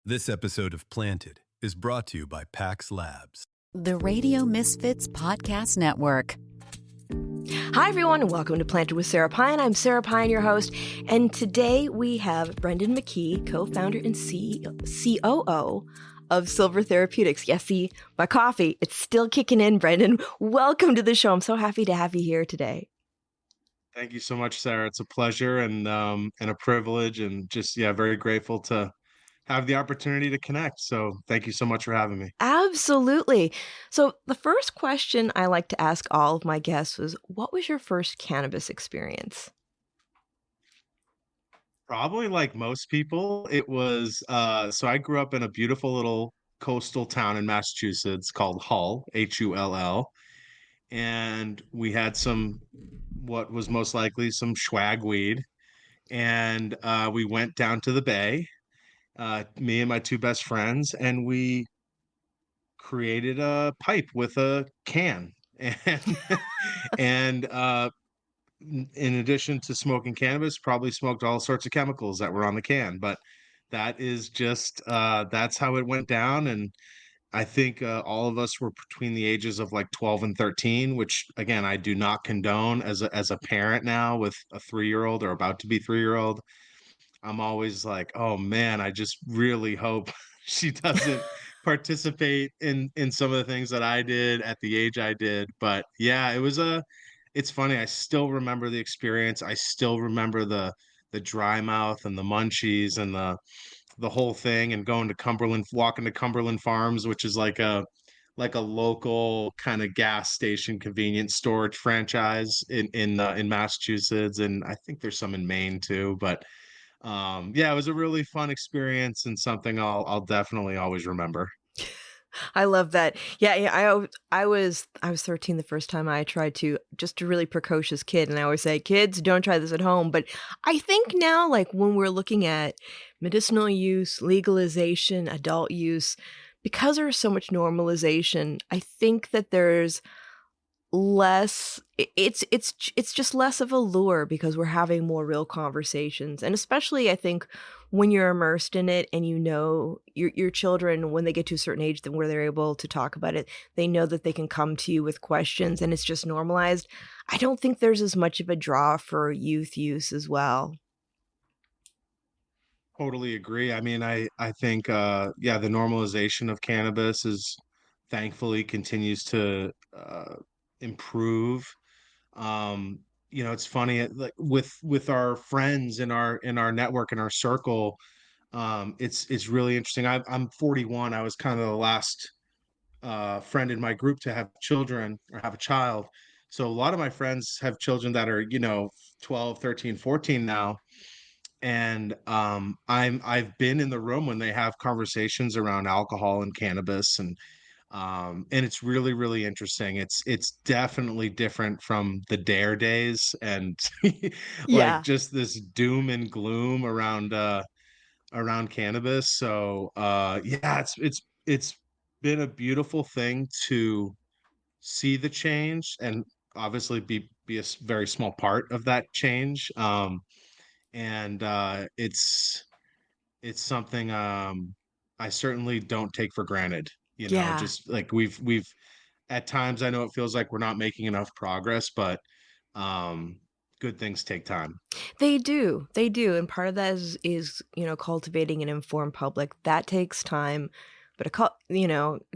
This episode of Planted is brought to you by Pax Labs. The Radio Misfits Podcast Network. Hi, everyone, and welcome to Planted with Sara Pine. I'm Sara Pine, your host, and today we have Brendan McKee, co-founder and COO of Silver Therapeutics. Yes, see, my coffee, it's still kicking in, Brendan. Welcome to the show. I'm so happy to have you here today. Thank you so much, Sara. It's a pleasure and a privilege, and just very grateful to have the opportunity to connect. So thank you so much for having me. Absolutely. So the first question I like to ask all of my guests was, what was your first cannabis experience? Probably like most people, it was so I grew up in a beautiful little coastal town in Massachusetts called Hull, Hull, and we had some what was most likely some swag weed, and we went down to the bay, me and my two best friends, and we created a pipe with a can. And in addition to smoking cannabis, probably smoked all sorts of chemicals that were on the can. But that is just that's how it went down. And I think all of us were between the ages of like 12 and 13, which again I do not condone as a parent now with a 3-year-old or about to be 3-year-old. I'm always like, oh man, I just really hope she doesn't participate in some of the things that I did at the age I did. But yeah, it's funny. I still remember the experience. I still remember the dry mouth and the munchies and the whole thing, and going to walking to Cumberland Farms, which is like a local kind of gas station convenience storage franchise in Massachusetts, and I think there's some in Maine too. But yeah, it was a really fun experience and something I'll definitely always remember. I love that. Yeah, I was 13 the first time I tried to, just a really precocious kid. And I always say, kids, don't try this at home. But I think now, like when we're looking at medicinal use, legalization, adult use, because there's so much normalization, I think that there's less, it's just less of a lure because we're having more real conversations. And especially I think when you're immersed in it and you know your children, when they get to a certain age where they're able to talk about it, they know that they can come to you with questions and it's just normalized. I don't think there's as much of a draw for youth use as well. Totally agree. I mean, I think the normalization of cannabis is thankfully continues to improve. Um, it's funny, like with our friends in our network, in our circle, it's really interesting. I'm 41. I was kind of the last friend in my group to have children or have a child. So a lot of my friends have children that are, 12, 13, 14 now. And I've been in the room when they have conversations around alcohol and cannabis, and it's really, really interesting. It's definitely different from the dare days and like Yeah. just this doom and gloom around cannabis. So yeah, it's been a beautiful thing to see the change, and obviously be very small part of that change. And it's something I certainly don't take for granted. Yeah. Just like we've at times, I know it feels like we're not making enough progress, but good things take time. They do. They do. And part of that is, cultivating an informed public. That takes time. But,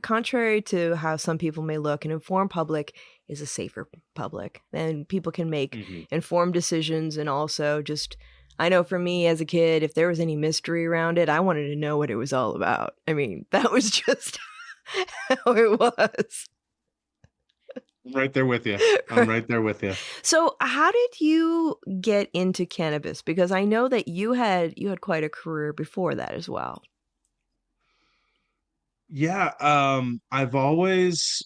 contrary to how some people may look, an informed public is a safer public. And people can make Mhm. informed decisions. And also just, I know for me as a kid, if there was any mystery around it, I wanted to know what it was all about. I mean, that was just how it was. I'm right there with you. I'm right there with you. So how did you get into cannabis? Because I know that you had quite a career before that as well. Yeah, I've always,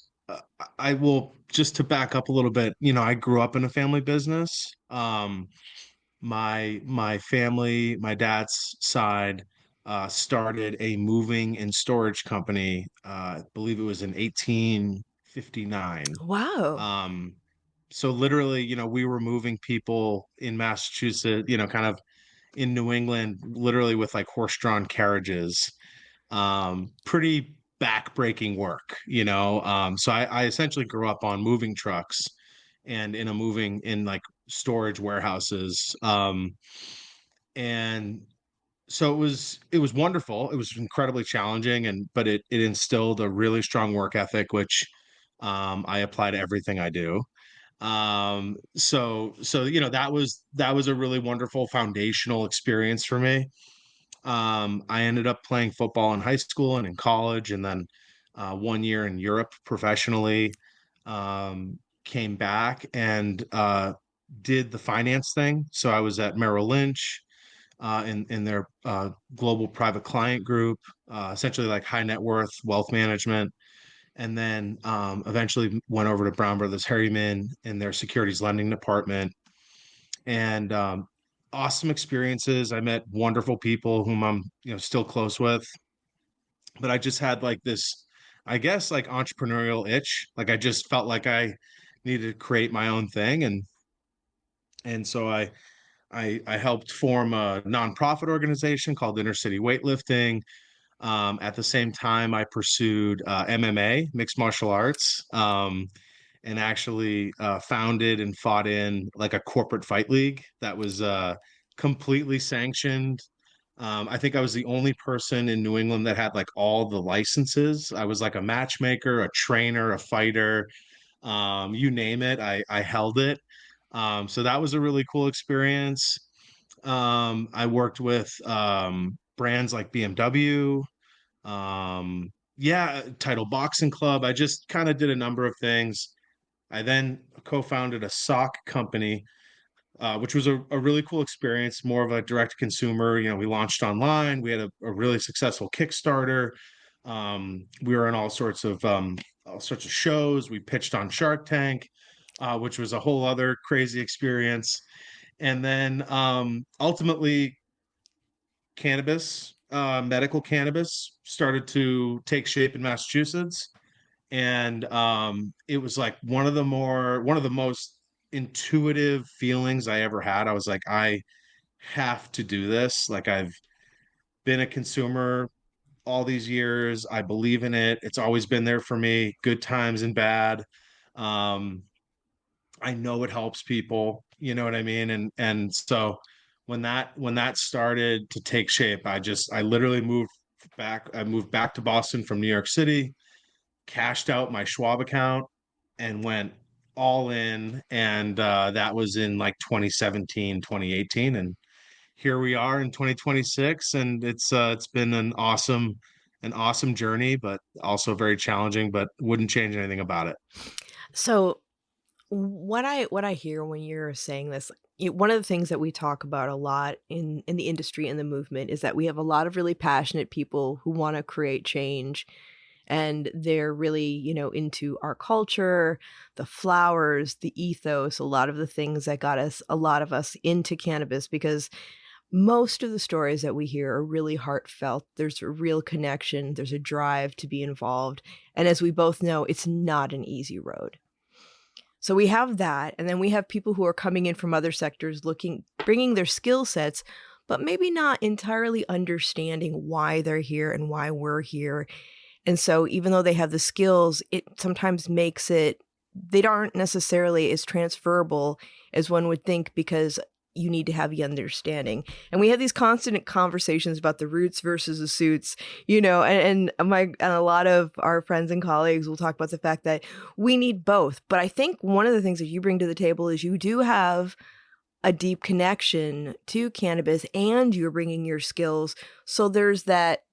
I will just to back up a little bit, I grew up in a family business. My family, my dad's side, started a moving and storage company. I believe it was in 1859. Wow. So literally, we were moving people in Massachusetts, kind of in New England, literally with like horse-drawn carriages. pretty backbreaking work, you know. So I essentially grew up on moving trucks and in like storage warehouses. And so it was wonderful. It was incredibly challenging, but it instilled a really strong work ethic, which I apply to everything I do. So you know, that was a really wonderful foundational experience for me. I ended up playing football in high school and in college, and then 1 year in Europe professionally. Came back and did the finance thing. So I was at Merrill Lynch in their global private client group, essentially like high net worth wealth management. And then eventually went over to Brown Brothers Harriman in their securities lending department. And awesome experiences. I met wonderful people whom I'm, you know, still close with. But I just had like this, I guess, like entrepreneurial itch. Like I just felt like I needed to create my own thing. And so I helped form a nonprofit organization called Inner City Weightlifting. At the same time, I pursued MMA, mixed martial arts, and actually founded and fought in like a corporate fight league that was completely sanctioned. I think I was the only person in New England that had like all the licenses. I was like a matchmaker, a trainer, a fighter, you name it, I held it. So that was a really cool experience. I worked with brands like BMW, yeah, Title Boxing Club. I just kind of did a number of things. I then co-founded a sock company, which was a really cool experience, more of a direct consumer. You know, we launched online. We had a really successful Kickstarter. We were in all sorts of shows. We pitched on Shark Tank, which was a whole other crazy experience. And then ultimately, medical cannabis, started to take shape in Massachusetts. And it was like one of the most intuitive feelings I ever had. I was like, I have to do this. Like I've been a consumer all these years. I believe in it. It's always been there for me, good times and bad. Um, I know it helps people, you know what I mean? And so when that started to take shape, I literally moved back to Boston from New York City, cashed out my Schwab account and went all in. And that was in like 2017, 2018. And here we are in 2026. And it's been an awesome journey, but also very challenging, but wouldn't change anything about it. So what I hear when you're saying this, one of the things that we talk about a lot in the industry and the movement is that we have a lot of really passionate people who want to create change, and they're really, into our culture, the flowers, the ethos, a lot of the things that got a lot of us into cannabis, because most of the stories that we hear are really heartfelt. There's a real connection, there's a drive to be involved. And as we both know, it's not an easy road. So we have that, and then we have people who are coming in from other sectors bringing their skill sets, but maybe not entirely understanding why they're here and why we're here. And so even though they have the skills, it sometimes makes it, they aren't necessarily as transferable as one would think, because you need to have the understanding. And we have these constant conversations about the roots versus the suits, and a lot of our friends and colleagues will talk about the fact that we need both. But I think one of the things that you bring to the table is you do have a deep connection to cannabis and you're bringing your skills. So there's that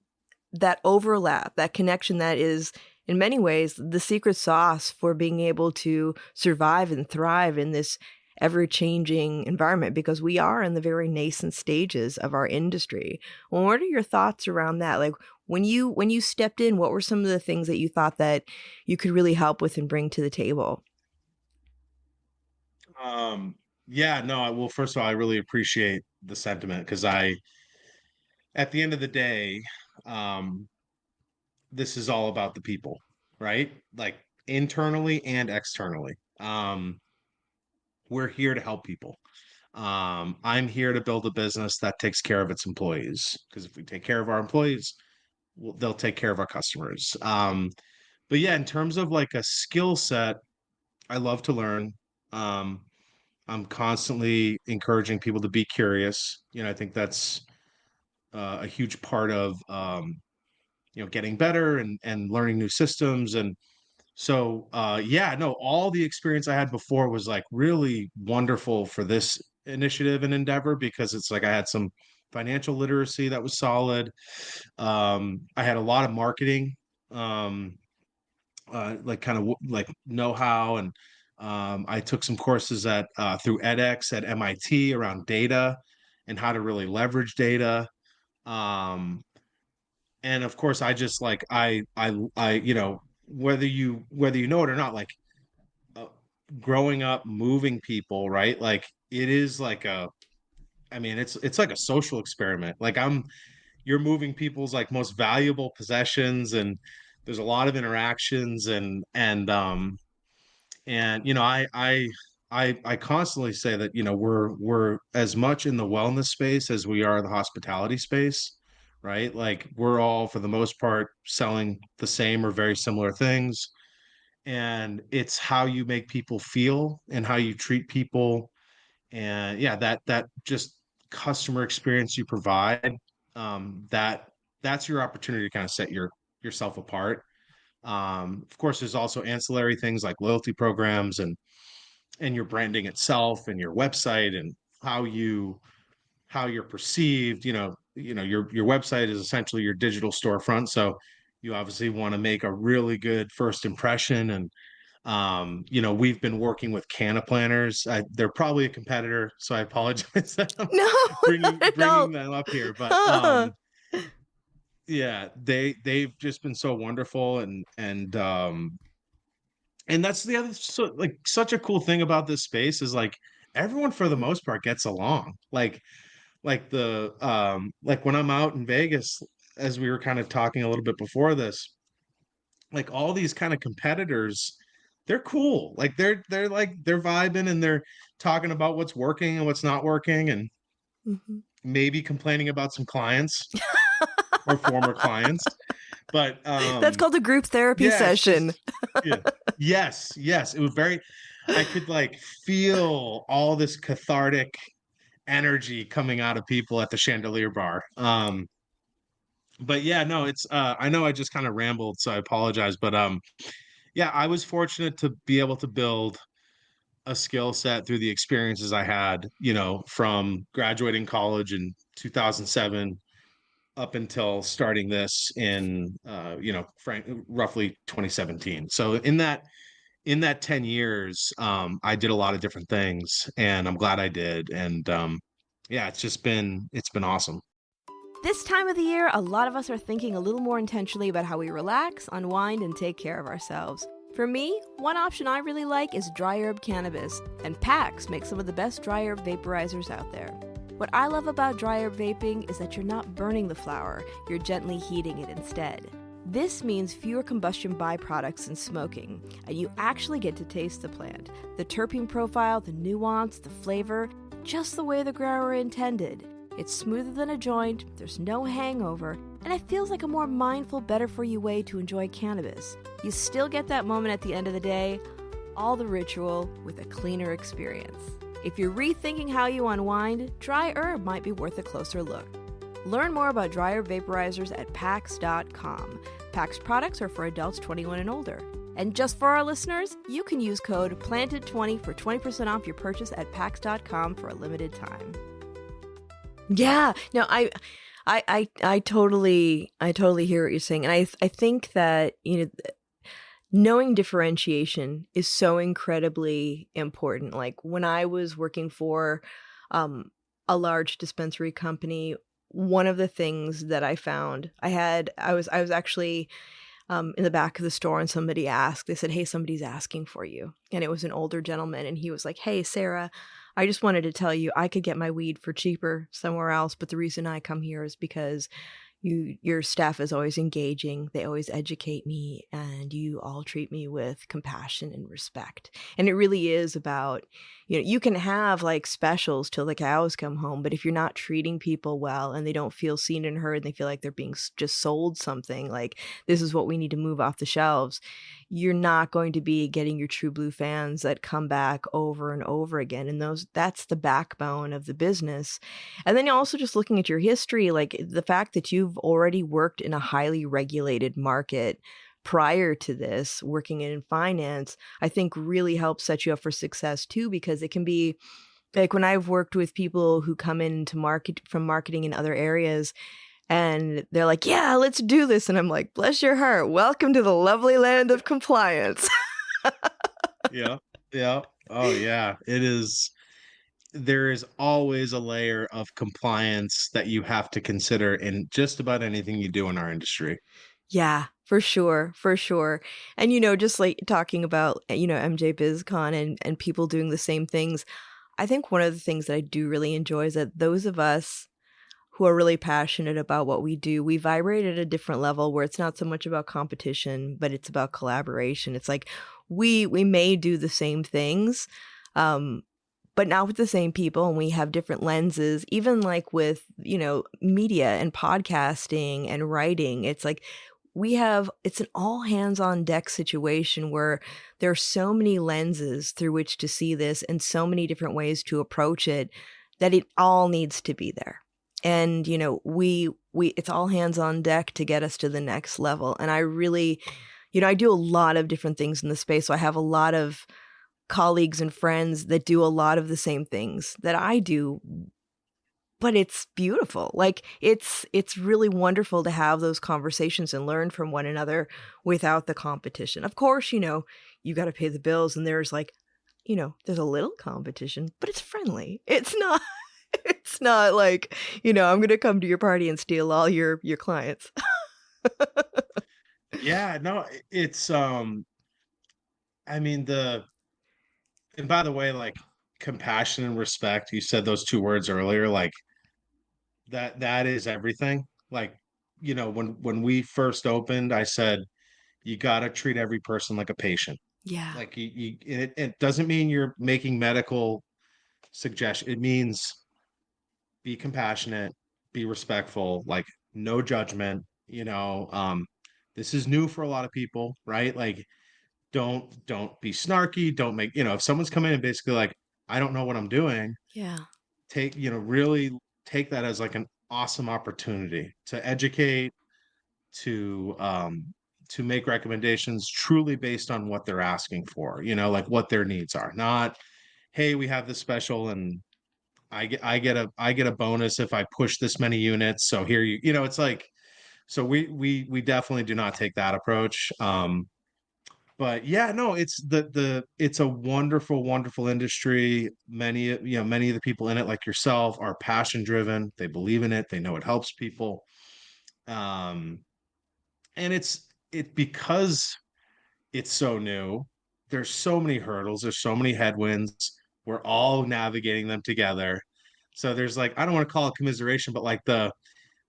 overlap, that connection that is in many ways the secret sauce for being able to survive and thrive in this ever-changing environment, because we are in the very nascent stages of our industry. Well, what are your thoughts around that? Like when you stepped in, what were some of the things that you thought that you could really help with and bring to the table? Yeah, no, well, first of all, I really appreciate the sentiment because at the end of the day, um, this is all about the people, right? Like internally and externally. We're here to help people. I'm here to build a business that takes care of its employees, because if we take care of our employees, they'll take care of our customers. But yeah, in terms of like a skill set, I love to learn. Um, I'm constantly encouraging people to be curious. I think that's a huge part of getting better and learning new systems. And so yeah, no, all the experience I had before was like really wonderful for this initiative and endeavor, because it's like I had some financial literacy that was solid. I had a lot of marketing, um, like kind of like know-how, and I took some courses at through edX at MIT around data and how to really leverage data. Um, and of course, I just like whether you know it or not, like uh, growing up moving people, right? Like it is like I mean, it's like a social experiment. Like you're moving people's like most valuable possessions, and there's a lot of interactions, and I constantly say that we're as much in the wellness space as we are the hospitality space, right? Like we're all for the most part selling the same or very similar things, and it's how you make people feel and how you treat people, and yeah, that just customer experience you provide, that's your opportunity to kind of set yourself apart. Of course, there's also ancillary things like loyalty programs and your branding itself and your website and how you're perceived. Your website is essentially your digital storefront, so you obviously want to make a really good first impression. And we've been working with Canna Planners. They're probably a competitor, so I apologize that I'm No, bringing not at bringing all. them up here. But yeah, they've just been so wonderful, and that's the other, like such a cool thing about this space is like everyone for the most part gets along. Like when I'm out in Vegas, as we were kind of talking a little bit before this, like all these kind of competitors, they're cool. Like they're vibing and they're talking about what's working and what's not working, and Mhm. maybe complaining about some clients or former clients. But That's called a group therapy yeah, it's session. just yeah. Yes. It was very, I could like feel all this cathartic energy coming out of people at the Chandelier Bar. But yeah, no, it's I know I just kind of rambled, so I apologize. But yeah, I was fortunate to be able to build a skill set through the experiences I had, from graduating college in 2007 up until starting this in roughly 2017. So in that 10 years, I did a lot of different things, and I'm glad I did. And yeah, it's been awesome. This time of the year, a lot of us are thinking a little more intentionally about how we relax, unwind, and take care of ourselves. For me, one option I really like is dry herb cannabis, and PAX makes some of the best dry herb vaporizers out there. What I love about dry herb vaping is that you're not burning the flower, you're gently heating it instead. This means fewer combustion byproducts than smoking, and you actually get to taste the plant. The terpene profile, the nuance, the flavor, just the way the grower intended. It's smoother than a joint, there's no hangover, and it feels like a more mindful, better-for-you way to enjoy cannabis. You still get that moment at the end of the day, all the ritual with a cleaner experience. If you're rethinking how you unwind, dry herb might be worth a closer look. Learn more about dry herb vaporizers at PAX.com. PAX products are for adults 21 and older. And just for our listeners, you can use code PLANTED20 for 20% off your purchase at PAX.com for a limited time. Yeah, no, I totally hear what you're saying, and I think that knowing differentiation is so incredibly important. Like when I was working for a large dispensary company, one of the things that I found, I was actually in the back of the store, and somebody asked, they said, "Hey, somebody's asking for you," and it was an older gentleman, and he was like, "Hey, Sarah, I just wanted to tell you I could get my weed for cheaper somewhere else, but the reason I come here is because your staff is always engaging. They always educate me, and you all treat me with compassion and respect. And it really is about, you can have like specials till the cows come home, but if you're not treating people well and they don't feel seen and heard, and they feel like they're being just sold something like this is what we need to move off the shelves, you're not going to be getting your true blue fans that come back over and over again. And that's the backbone of the business. And then you're also just looking at your history, like the fact that you've already worked in a highly regulated market prior to this, working in finance, I think really helps set you up for success too, because it can be like when I've worked with people who come into marketing in other areas, and they're like, yeah, let's do this. And I'm like, bless your heart. Welcome to the lovely land of compliance. Yeah. Yeah. Oh, yeah. It is. There is always a layer of compliance that you have to consider in just about anything you do in our industry. Yeah, for sure. For sure. And, just like talking about, MJ BizCon and people doing the same things. I think one of the things that I do really enjoy is that those of us who are really passionate about what we do, we vibrate at a different level where it's not so much about competition, but it's about collaboration. It's like we may do the same things, but not with the same people, and we have different lenses. Even like with, media and podcasting and writing, it's like it's an all hands on deck situation where there are so many lenses through which to see this and so many different ways to approach it that it all needs to be there. And, we it's all hands on deck to get us to the next level. And I really, I do a lot of different things in the space. So I have a lot of colleagues and friends that do a lot of the same things that I do, but it's beautiful. Like it's really wonderful to have those conversations and learn from one another without the competition. Of course, you got to pay the bills, and there's like, there's a little competition, but it's friendly. It's not it's not like, I'm going to come to your party and steal all your clients. Yeah, no, it's I mean and by the way, like compassion and respect, you said those two words earlier, like that is everything. Like, when we first opened, I said you got to treat every person like a patient. Yeah. Like it doesn't mean you're making medical suggestion. It means be compassionate, be respectful, like no judgment, this is new for a lot of people, right? Like don't be snarky, don't make, if someone's coming in and basically like, I don't know what I'm doing, Yeah. really take that as like an awesome opportunity to educate, to make recommendations truly based on what they're asking for, like what their needs are, not, hey, we have this special and I get a bonus if I push this many units. So here it's like, so we definitely do not take that approach. But yeah, no, it's a wonderful, wonderful industry. Many of the people in it, like yourself, are passion driven. They believe in it. They know it helps people. Um, and it because it's so new. There's so many hurdles. There's so many headwinds. We're all navigating them together. So there's like, I don't want to call it commiseration, but like the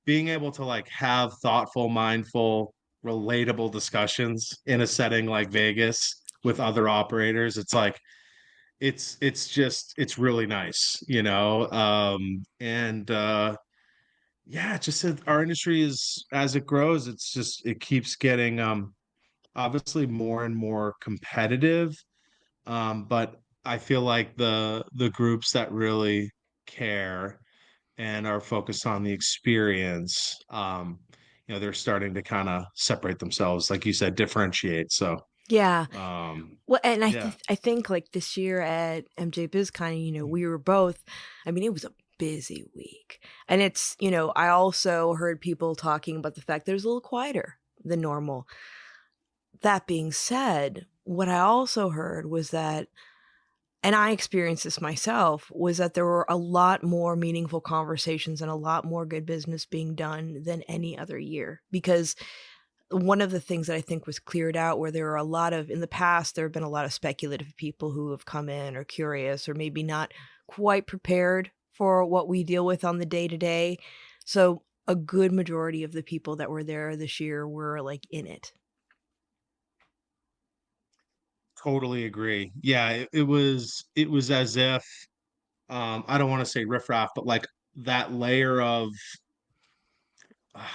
being able to like have thoughtful, mindful, relatable discussions in a setting like Vegas with other operators. It's like it's really nice, and yeah, just our industry is, as it grows, it keeps getting obviously more and more competitive. But I feel like the groups that really care and are focused on the experience, they're starting to kind of separate themselves, like you said, differentiate. So, Yeah. Well, and yeah, I think like this year at MJ BizCon, we were both, I mean, it was a busy week. And it's, I also heard people talking about the fact that it was a little quieter than normal. That being said, what I also heard was that, and I experienced this myself, was that there were a lot more meaningful conversations and a lot more good business being done than any other year. Because one of the things that I think was cleared out, where there were a lot of, in the past, there have been a lot of speculative people who have come in or curious or maybe not quite prepared for what we deal with on the day to day. So a good majority of the people that were there this year were like in it. Totally agree. Yeah, it was as if I don't want to say riffraff, but like that layer of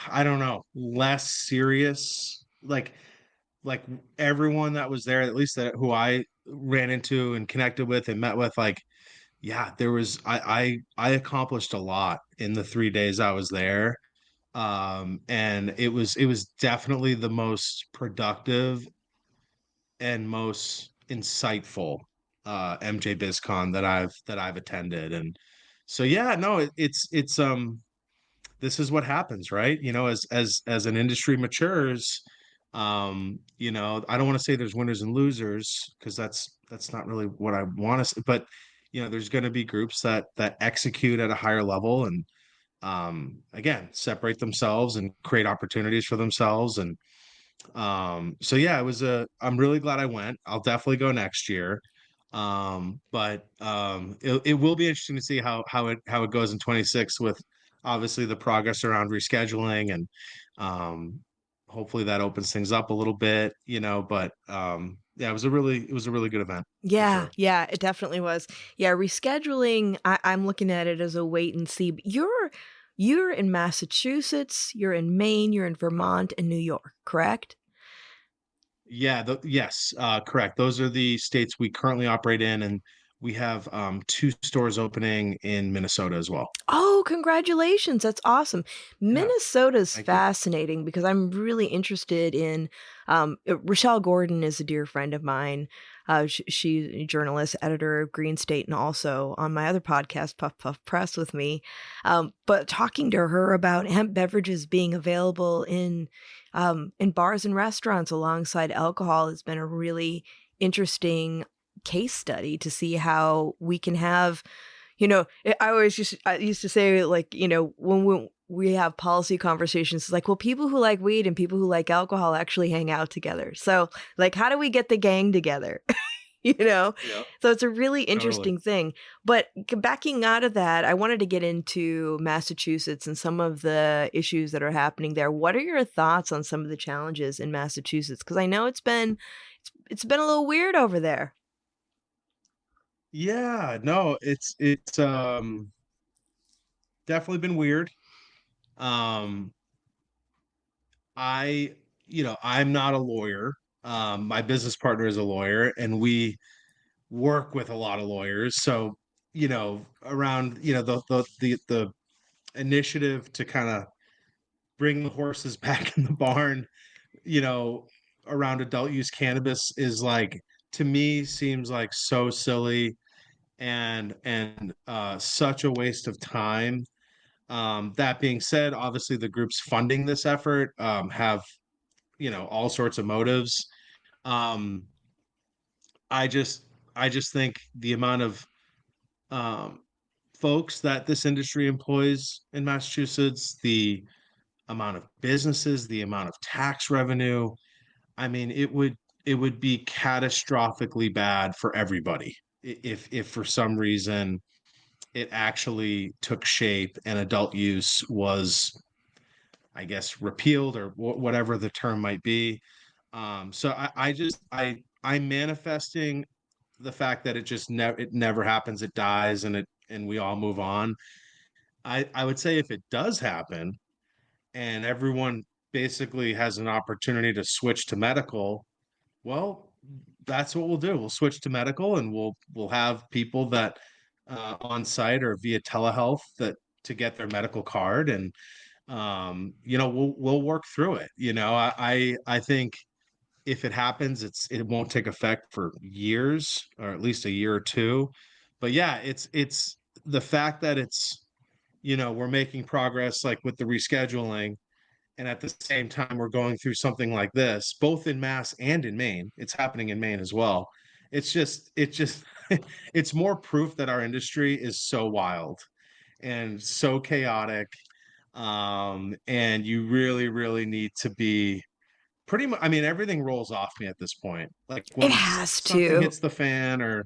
I don't know, less serious, like everyone that was there, at least that who I ran into and connected with and met with, like, yeah, there was I accomplished a lot in the 3 days I was there. And it was definitely the most productive and most insightful MJ BizCon that I've attended. And so yeah, no, it's this is what happens, right? As an industry matures, I don't want to say there's winners and losers because that's not really what I want to say, but there's going to be groups that execute at a higher level and again separate themselves and create opportunities for themselves. And so yeah, I'm really glad I went. I'll definitely go next year. But it will be interesting to see how it goes in 26 with obviously the progress around rescheduling and um hopefully that opens things up a little bit, but yeah, it was a really good event for Yeah, sure. yeah, it definitely was. Yeah, rescheduling, I'm looking at it as a wait and see. But you're in Massachusetts, you're in Maine, you're in Vermont, and New York, correct? Yeah, yes, correct. Those are the states we currently operate in, and we have two stores opening in Minnesota as well. Oh, congratulations. That's awesome. Yeah, Minnesota's thank you. fascinating because I'm really interested in Rochelle Gordon is a dear friend of mine. She's a journalist, editor of Green State, and also on my other podcast, Puff Puff Press, with me. But talking to her about hemp beverages being available in bars and restaurants alongside alcohol has been a really interesting case study to see how we can have I used to say, like, when we have policy conversations, it's like, well, people who like weed and people who like alcohol actually hang out together. So, like, how do we get the gang together? you know? Yeah, So it's a really totally. interesting thing. But backing out of that, I wanted to get into Massachusetts and some of the issues that are happening there. What are your thoughts on some of the challenges in Massachusetts? Because I know it's been a little weird over there. Yeah, no, it's definitely been weird. Um, I, I'm not a lawyer. My business partner is a lawyer, and we work with a lot of lawyers. So, around, the initiative to kind of bring the horses back in the barn, you know, around adult use cannabis is like to me seems like so silly and such a waste of time. That being said, obviously the groups funding this effort have all sorts of motives. Um, I just I just think the amount of um, folks that this industry employs in Massachusetts, the amount of businesses, the amount of tax revenue. I mean, it would be catastrophically bad for everybody if for some reason it actually took shape and adult use was, I guess, repealed or whatever the term might be. So I'm manifesting the fact that it never happens, it dies, and we all move on. I would say if it does happen and everyone basically has an opportunity to switch to medical, well, that's what we'll do. We'll switch to medical, and we'll have people that on site or via telehealth that to get their medical card, and we'll work through it. I think if it happens, it won't take effect for years or at least a year or two. But yeah, it's the fact that we're making progress like with the rescheduling, and at the same time we're going through something like this both in Mass and in Maine. It's happening in Maine as well. It's just it's more proof that our industry is so wild and so chaotic. And you really really need to be pretty much, I mean, everything rolls off me at this point. Like It when has something to. hits the fan or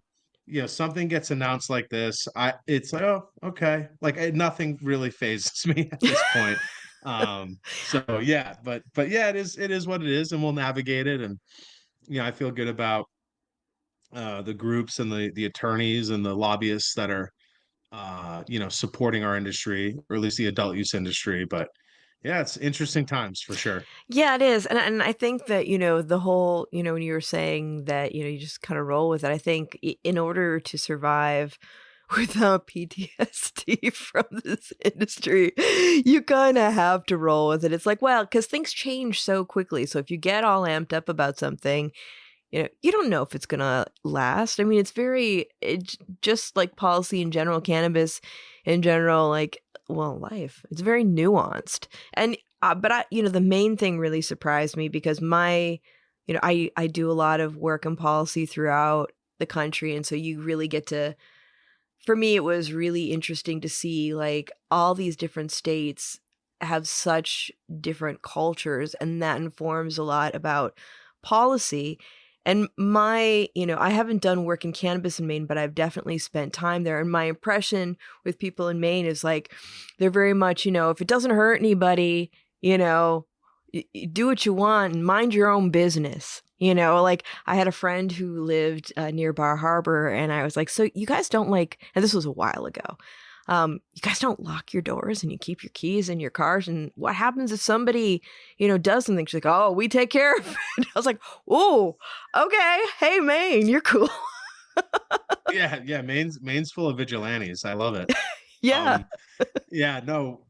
something gets announced like this, it's like, oh, okay. Like nothing really phases me at this point. So yeah, but yeah, it is what it is, and we'll navigate it. And I feel good about the groups and the attorneys and the lobbyists that are supporting our industry, or at least the adult use industry. But yeah, it's interesting times for sure. Yeah, it is. And I think that, the whole, when you were saying that, you just kind of roll with it, I think in order to survive without PTSD from this industry, you kind of have to roll with it. It's like, well, because things change so quickly. So if you get all amped up about something, you don't know if it's going to last. I mean, it's just like policy in general, cannabis in general, like, well, life, it's very nuanced. And, but the main thing really surprised me because I do a lot of work and policy throughout the country. And so you really get to, for me, it was really interesting to see like all these different states have such different cultures, and that informs a lot about policy. And I haven't done work in cannabis in Maine, but I've definitely spent time there. And my impression with people in Maine is like, they're very much, if it doesn't hurt anybody, do what you want and mind your own business. Like I had a friend who lived near Bar Harbor, and I was like, so you guys don't and this was a while ago. You guys don't lock your doors and you keep your keys in your cars. And what happens if somebody, does something? She's like, oh, we take care of it. I was like, oh, okay. Hey, Maine, you're cool. Yeah, Maine's full of vigilantes. I love it. Yeah. Um, yeah, no,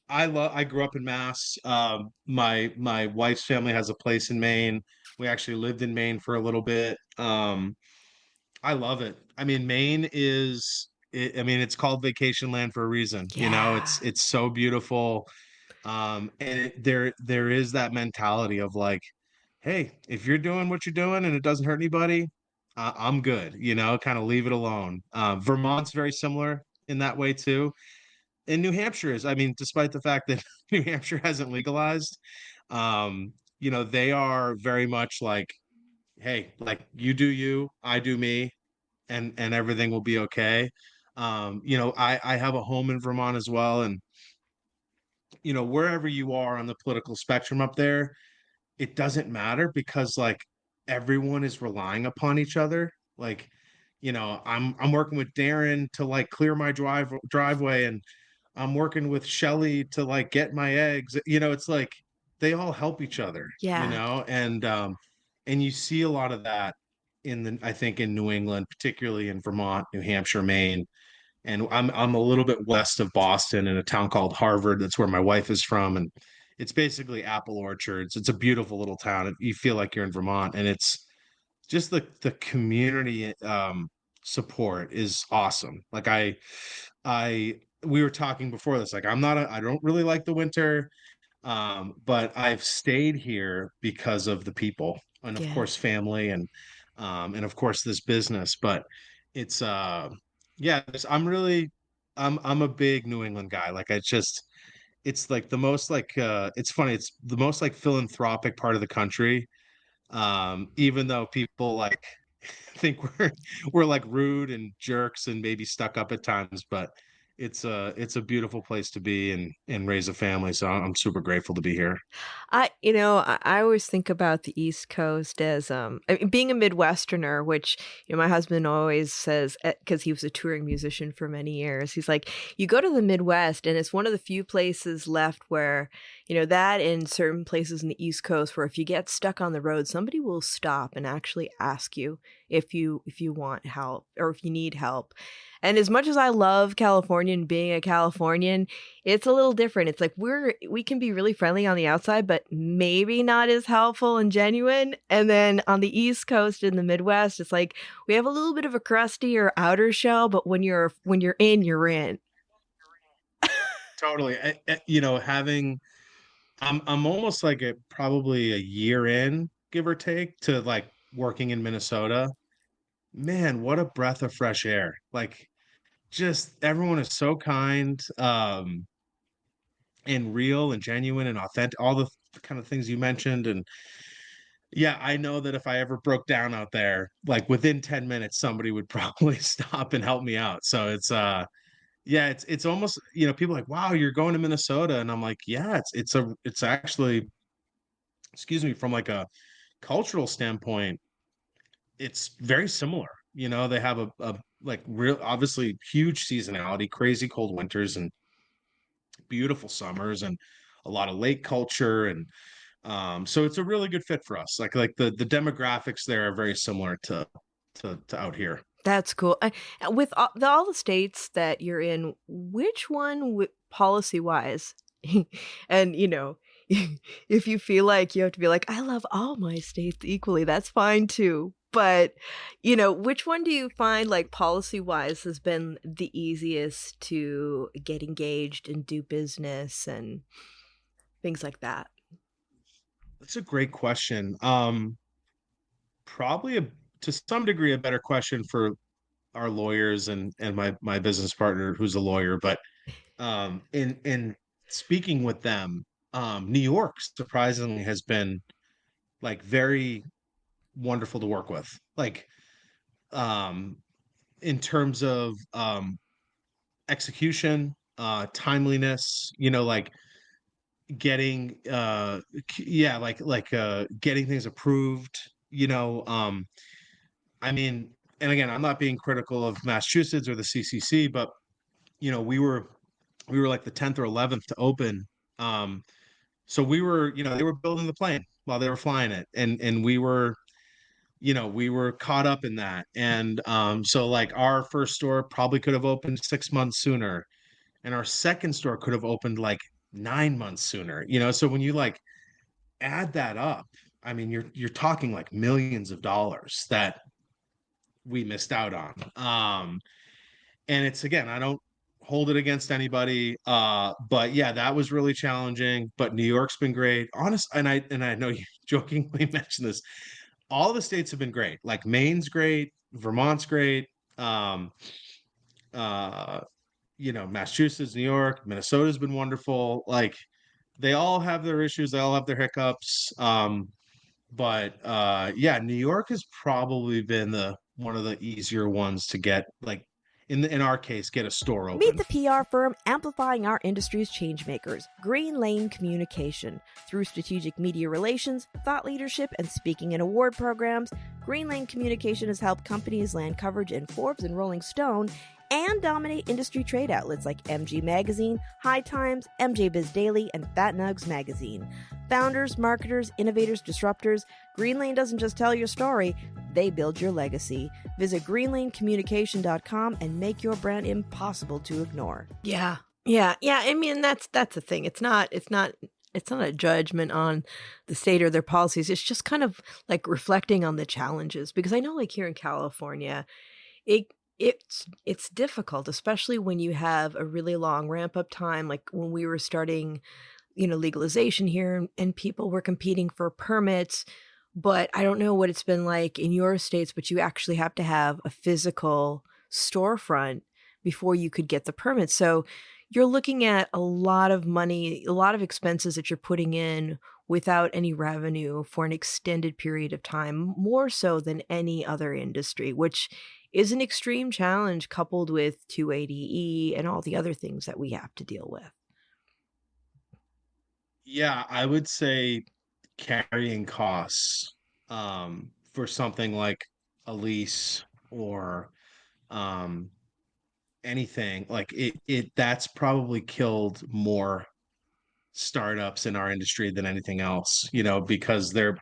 I grew up in Mass. My wife's family has a place in Maine. We actually lived in Maine for a little bit. I love it. I mean, I mean, it's called vacation land for a reason. Yeah. It's so beautiful. And there is that mentality of like, hey, if you're doing what you're doing and it doesn't hurt anybody, I'm good. Kind of leave it alone. Vermont's very similar in that way too. And New Hampshire is, I mean, despite the fact that New Hampshire hasn't legalized, they are very much like, hey, like you do you, I do me, and everything will be okay. I have a home in Vermont as well, and wherever you are on the political spectrum up there, it doesn't matter because like everyone is relying upon each other. Like, I'm working with Darren to like clear my driveway, and I'm working with Shelly to like get my eggs. It's like they all help each other, Yeah. and you see a lot of that I think in New England, particularly in Vermont, New Hampshire, Maine. And I'm a little bit west of Boston in a town called Harvard. That's where my wife is from, and it's basically apple orchards. It's a beautiful little town. You feel like you're in Vermont, and it's just the community support is awesome. Like I we were talking before this. Like I don't really like the winter, but I've stayed here because of the people, and of Yeah. course family, and of course this business. But it's yeah, I'm a big New England guy. Like it's like the most like it's funny, it's the most like philanthropic part of the country. Even though people like think we're like rude and jerks and maybe stuck up at times, but it's a beautiful place to be and raise a family. So I'm super grateful to be here. I always think about the East Coast as, I mean, being a Midwesterner, which, my husband always says, because he was a touring musician for many years, he's like, you go to the Midwest and it's one of the few places left where, that in certain places in the East Coast where if you get stuck on the road, somebody will stop and actually ask you if you want help or if you need help. And as much as I love California and being a Californian, it's a little different. It's like we can be really friendly on the outside, but maybe not as helpful and genuine. And then on the East Coast in the Midwest, it's like we have a little bit of a crustier outer shell, but when you're in, you're in. Totally. Having I'm almost like probably a year in, give or take, to like working in Minnesota. Man, what a breath of fresh air. Like just everyone is so kind, and real and genuine and authentic, all the kind of things you mentioned. And yeah, I know that if I ever broke down out there, like within 10 minutes, somebody would probably stop and help me out. So Yeah, it's almost, people are like, wow, you're going to Minnesota. And I'm like, yeah, it's actually, excuse me, from like a cultural standpoint, it's very similar. They have a like real, obviously huge seasonality, crazy cold winters and beautiful summers and a lot of lake culture. And so it's a really good fit for us. Like the demographics there are very similar to out here. That's cool. With all the states that you're in, which one policy wise, and if you feel like you have to be like, I love all my states equally, that's fine too. But, which one do you find like policy wise has been the easiest to get engaged and do business and things like that? That's a great question. Probably to some degree a better question for our lawyers and my business partner who's a lawyer. But in speaking with them, New York surprisingly has been like very wonderful to work with. Like um in terms of execution, timeliness, like getting yeah, getting things approved, I mean, and again, I'm not being critical of Massachusetts or the CCC, but we were like the 10th or 11th to open. Um, so we were, they were building the plane while they were flying it, and we were caught up in that. And so like our first store probably could have opened 6 months sooner, and our second store could have opened like 9 months sooner. So when you like add that up, I mean, you're talking like millions of dollars that we missed out on. And it's, again, I don't hold it against anybody. But yeah, that was really challenging. But New York's been great. Honest, and I know you jokingly mentioned this. All the states have been great. Like Maine's great, Vermont's great. Um, uh, Massachusetts, New York, Minnesota's been wonderful. Like they all have their issues, they all have their hiccups. But yeah, New York has probably been the one of the easier ones to get, like in our case, get a store Meet open. the PR firm amplifying our industry's changemakers, Green Lane Communication. Through strategic media relations, thought leadership, and speaking in award programs, Green Lane Communication has helped companies land coverage in Forbes and Rolling Stone and dominate industry trade outlets like MG Magazine, High Times, MJ Biz Daily, and Fat Nugs Magazine. Founders, marketers, innovators, disruptors, Green Lane doesn't just tell your story, they build your legacy. Visit greenlanecommunication.com and make your brand impossible to ignore. Yeah. Yeah. Yeah. I mean, that's the thing. It's not a judgment on the state or their policies. It's just kind of like reflecting on the challenges, because I know like here in California, it's difficult, especially when you have a really long ramp up time. Like when we were starting, legalization here and people were competing for permits. But I don't know what it's been like in your states, but you actually have to have a physical storefront before you could get the permit. So you're looking at a lot of money, a lot of expenses that you're putting in without any revenue for an extended period of time, more so than any other industry, which is an extreme challenge coupled with 280E and all the other things that we have to deal with. Yeah, I would say carrying costs for something like a lease or um anything like it that's probably killed more startups in our industry than anything else, because they're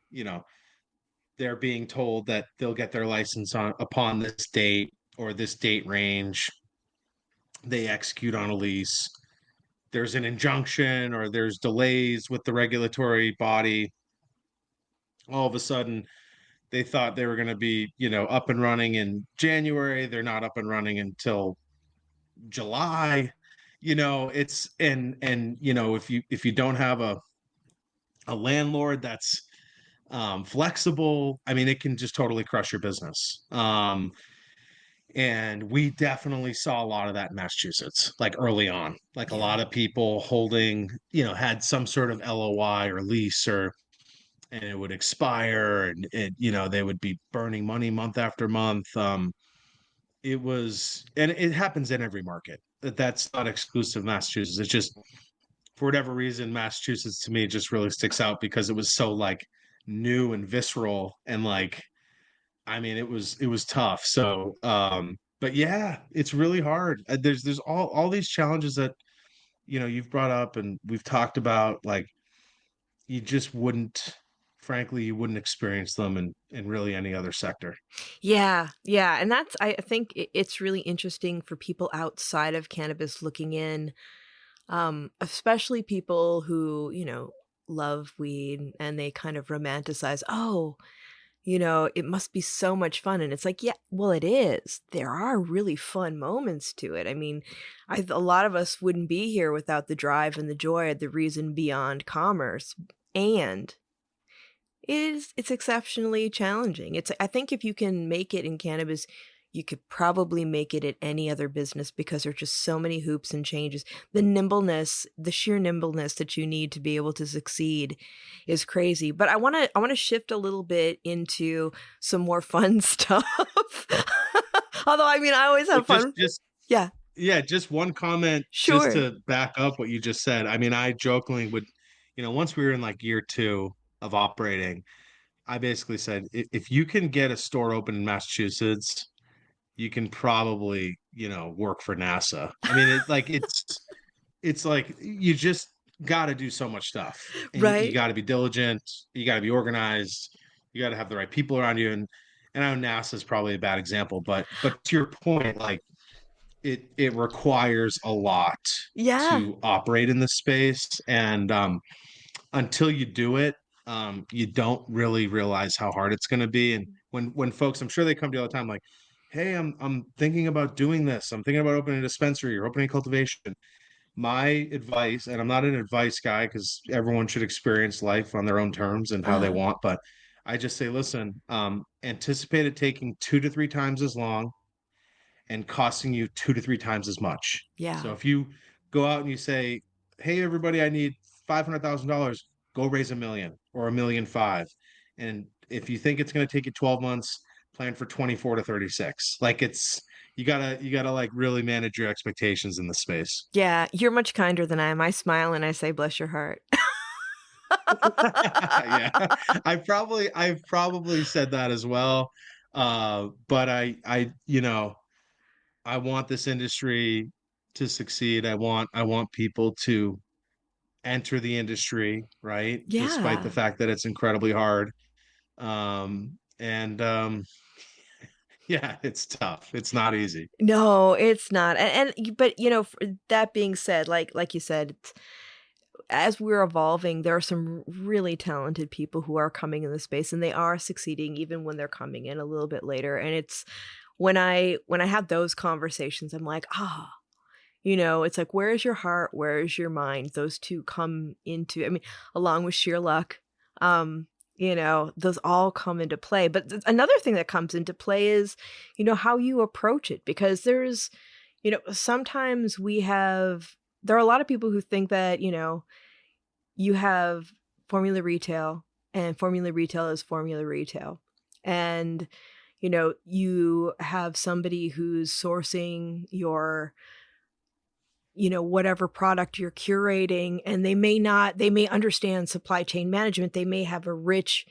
being told that they'll get their license on upon this date or this date range. They execute on a lease, there's an injunction or there's delays with the regulatory body. All of a sudden they thought they were going to be, up and running in January. They're not up and running until July. It's and if you don't have a landlord that's flexible, I mean, it can just totally crush your business. And we definitely saw a lot of that in Massachusetts, like early on, like a lot of people holding, had some sort of LOI or lease, and it would expire, and they would be burning money month after month. It was, and it happens in every market. that's not exclusive Massachusetts. It's just for whatever reason, Massachusetts to me just really sticks out because it was so like new and visceral and like I mean it was tough. So but yeah, it's really hard. There's all these challenges that you've brought up and we've talked about like you just wouldn't frankly you wouldn't experience them in really any other sector. Yeah, yeah, and that's I think it's really interesting for people outside of cannabis looking in, especially people who, love weed and they kind of romanticize, "Oh, it must be so much fun." And it's like, yeah, well, it is. There are really fun moments to it. I mean, a lot of us wouldn't be here without the drive and the joy, the reason beyond commerce. And it's exceptionally challenging. I think if you can make it in cannabis, you could probably make it at any other business because there's just so many hoops and changes. The sheer nimbleness that you need to be able to succeed is crazy. But I want to shift a little bit into some more fun stuff. Although I mean, I always have fun. Yeah, Yeah, just one comment just sure. to back up what you just said. I mean, I jokingly would, once we were in like year two of operating, I basically said, if you can get a store open in Massachusetts, you can probably, work for NASA. I mean, it's like you just got to do so much stuff, and you Right. got to be diligent, you got to be organized, you got to have the right people around you, and I know NASA is probably a bad example, but to your point, like it requires a lot Yeah. to operate in this space, and until you do it, you don't really realize how hard it's going to be. And when folks, I'm sure they come to you all the time, like, "Hey, I'm thinking about doing this. I'm thinking about opening a dispensary or opening cultivation." My advice, and I'm not an advice guy because everyone should experience life on their own terms and how they Uh, want, but I just say, listen, anticipate it taking 2 to 3 times as long and costing you 2 to 3 times as much. So yeah. if you go out and you say, "Hey, everybody, I need $500,000," go raise 1 million or 1,500,000. And if you think it's going to take you 12 months, plan for 24 to 36. Like you gotta like really manage your expectations in the space. Yeah. You're much kinder than I am. I smile and I say, bless your heart. Yeah, I've probably said that as well. But I want this industry to succeed. I want people to enter the industry, right? Despite the Yeah. fact that it's incredibly hard. And yeah, it's tough. It's not easy. No, it's not. But that being said, like you said, as we're evolving, there are some really talented people who are coming in the space and they are succeeding even when they're coming in a little bit later. And it's when I have those conversations, I'm like, it's like, where is your heart? Where is your mind? Those two come into, I mean, along with sheer luck. Those all come into play. But another thing that comes into play is, how you approach it, because there's, sometimes there are a lot of people who think that, you have formula retail and formula retail is formula retail. And, you have somebody who's sourcing your whatever product you're curating, and they may understand supply chain management. They may have a rich,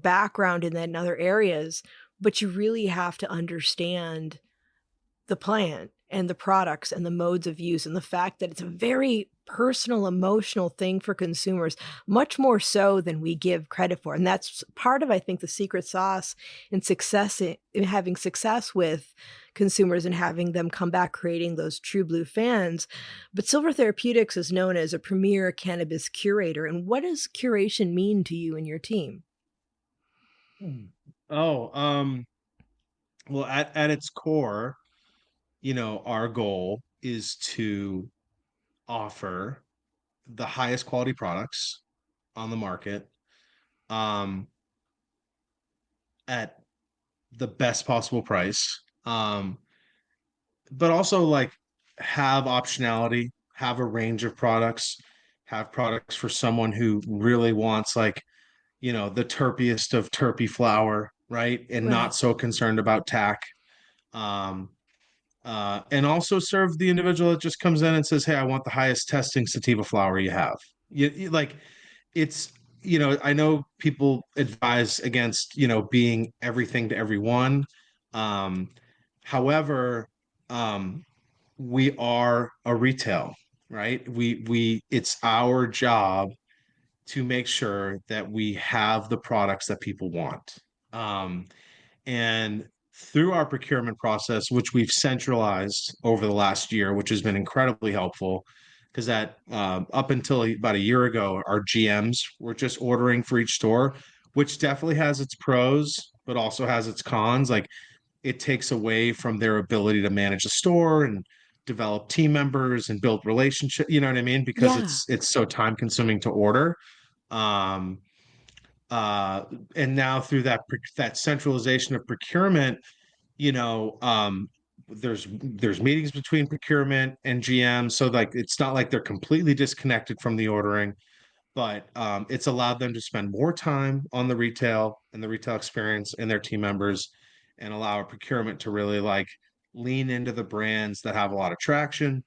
background in that in other areas, but you really have to understand the plant and the products and the modes of use and the fact that it's a very personal, emotional thing for consumers, much more so than we give credit for. And that's part of, I think, the secret sauce in success, in having success with consumers and having them come back creating those true blue fans. But Silver Therapeutics is known as a premier cannabis curator. And what does curation mean to you and your team? Oh, well, at its core, our goal is to offer the highest quality products on the market, um, at the best possible price. But also like have optionality, have a range of products, have products for someone who really wants like, the terpiest of terpy flower, right? And not Right. so concerned about tack. Um, and also serve the individual that just comes in and says, "Hey, I want the highest testing sativa flower you have." Like it's, I know people advise against, being everything to everyone. Um, however, um, we are a retail, right? It's our job to make sure that we have the products that people want. Um, and through our procurement process, which we've centralized over the last year, which has been incredibly helpful, because that up until about a year ago, our GMs were just ordering for each store, which definitely has its pros, but also has its cons. Like it takes away from their ability to manage a store and develop team members and build relationships. You know what I mean? Because Yeah. it's so time consuming to order. Um, uh, and now through that centralization of procurement, you know, um, there's meetings between procurement and GM, so like it's not like they're completely disconnected from the ordering, but it's allowed them to spend more time on the retail and the retail experience and their team members, and allow our procurement to really like lean into the brands that have a lot of traction,